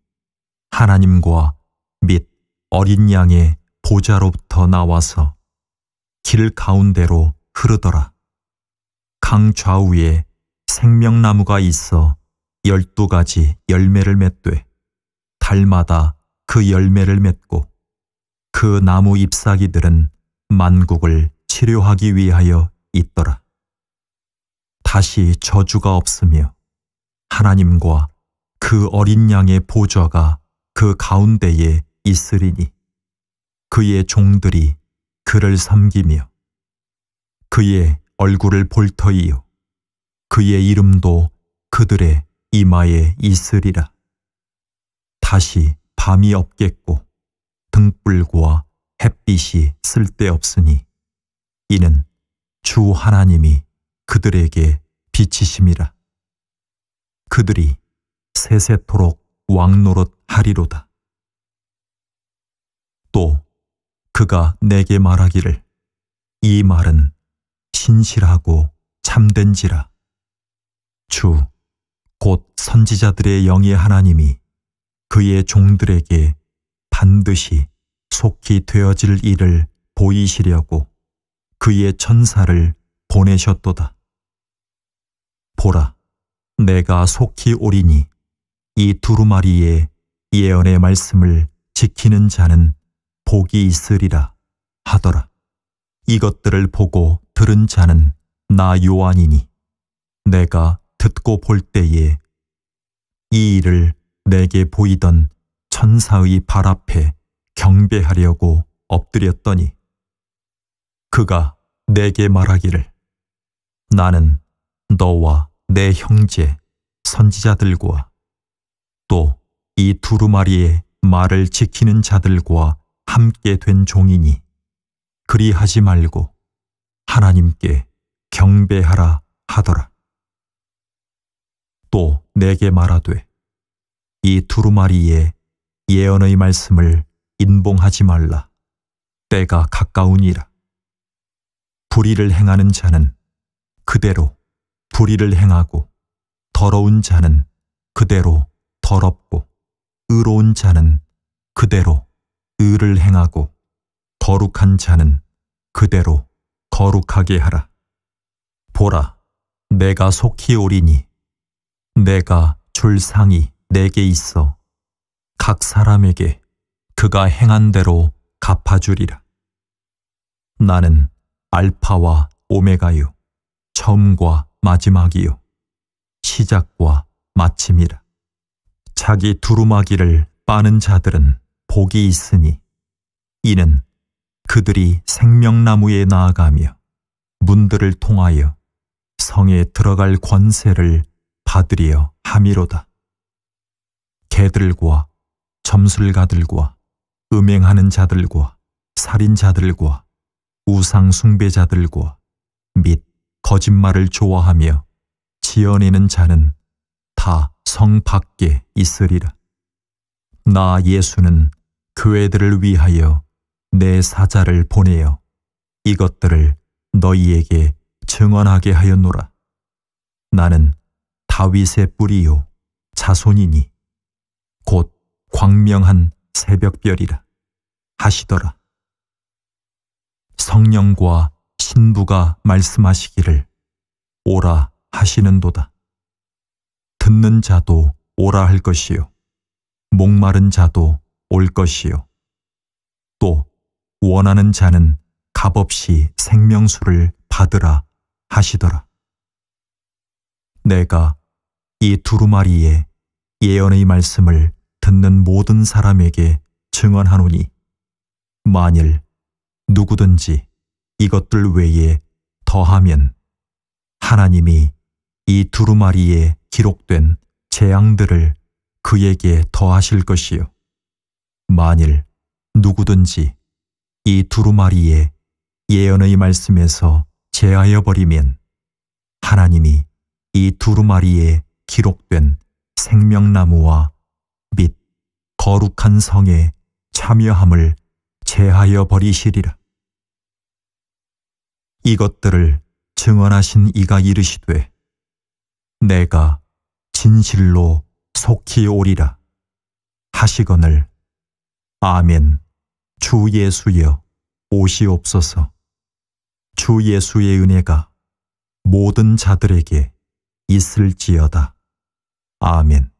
하나님과 및 어린 양의 보좌로부터 나와서 길 가운데로 흐르더라. 강 좌우에 생명나무가 있어 12가지 열매를 맺되 달마다 그 열매를 맺고 그 나무 잎사귀들은 만국을 치료하기 위하여 있더라. 다시 저주가 없으며 하나님과 그 어린 양의 보좌가 그 가운데에 있으리니 그의 종들이 그를 섬기며 그의 얼굴을 볼 터이요 그의 이름도 그들의 이마에 있으리라. 다시 밤이 없겠고 등불과 햇빛이 쓸데없으니 이는 주 하나님이 그들에게 비치심이라. 그들이 세세토록 왕노릇 하리로다. 또 그가 내게 말하기를 이 말은 신실하고 참된지라. 주 곧 선지자들의 영의 하나님이 그의 종들에게 반드시 속히 되어질 일을 보이시려고 그의 천사를 보내셨도다. 보라, 내가 속히 오리니 이 두루마리의 예언의 말씀을 지키는 자는 복이 있으리라 하더라. 이것들을 보고 들은 자는 나 요한이니 내가 듣고 볼 때에 이 일을 내게 보이던 천사의 발 앞에 경배하려고 엎드렸더니 그가 내게 말하기를 나는 너와 내 형제 선지자들과 또 이 두루마리의 말을 지키는 자들과 함께 된 종이니 그리하지 말고 하나님께 경배하라 하더라. 또 내게 말하되 이 두루마리의 예언의 말씀을 인봉하지 말라. 때가 가까우니라. 불의를 행하는 자는 그대로 불의를 행하고 더러운 자는 그대로 더럽고 의로운 자는 그대로 의를 행하고 거룩한 자는 그대로 거룩하게 하라. 보라, 내가 속히 오리니 내가 줄 상이 내게 있어 각 사람에게 그가 행한 대로 갚아주리라. 나는 알파와 오메가요 처음과 마지막이요 시작과 마침이라. 자기 두루마기를 빠는 자들은 복이 있으니 이는 그들이 생명나무에 나아가며 문들을 통하여 성에 들어갈 권세를 받으려 함이로다. 개들과 점술가들과 음행하는 자들과 살인자들과 우상 숭배자들과 및 거짓말을 좋아하며 지어내는 자는 다 성 밖에 있으리라. 나 예수는 교회들을 위하여 내 사자를 보내어 이것들을 너희에게 증언하게 하였노라. 나는 다윗의 뿌리요 자손이니 곧 광명한 새벽별이라 하시더라. 성령과 신부가 말씀하시기를 오라 하시는도다. 듣는 자도 오라 할 것이요 목마른 자도 올 것이요 또 원하는 자는 값없이 생명수를 받으라 하시더라. 내가 이 두루마리의 예언의 말씀을 듣는 모든 사람에게 증언하노니 만일 누구든지 이것들 외에 더하면 하나님이 이 두루마리에 기록된 재앙들을 그에게 더하실 것이요 만일 누구든지 이 두루마리의 예언의 말씀에서 제하여 버리면 하나님이 이 두루마리에 기록된 생명나무와 및 거룩한 성에 참여함을 제하여 버리시리라. 이것들을 증언하신 이가 이르시되 내가 진실로 속히 오리라 하시거늘 아멘. 주 예수여 오시옵소서. 주 예수의 은혜가 모든 자들에게 있을지어다. 아멘.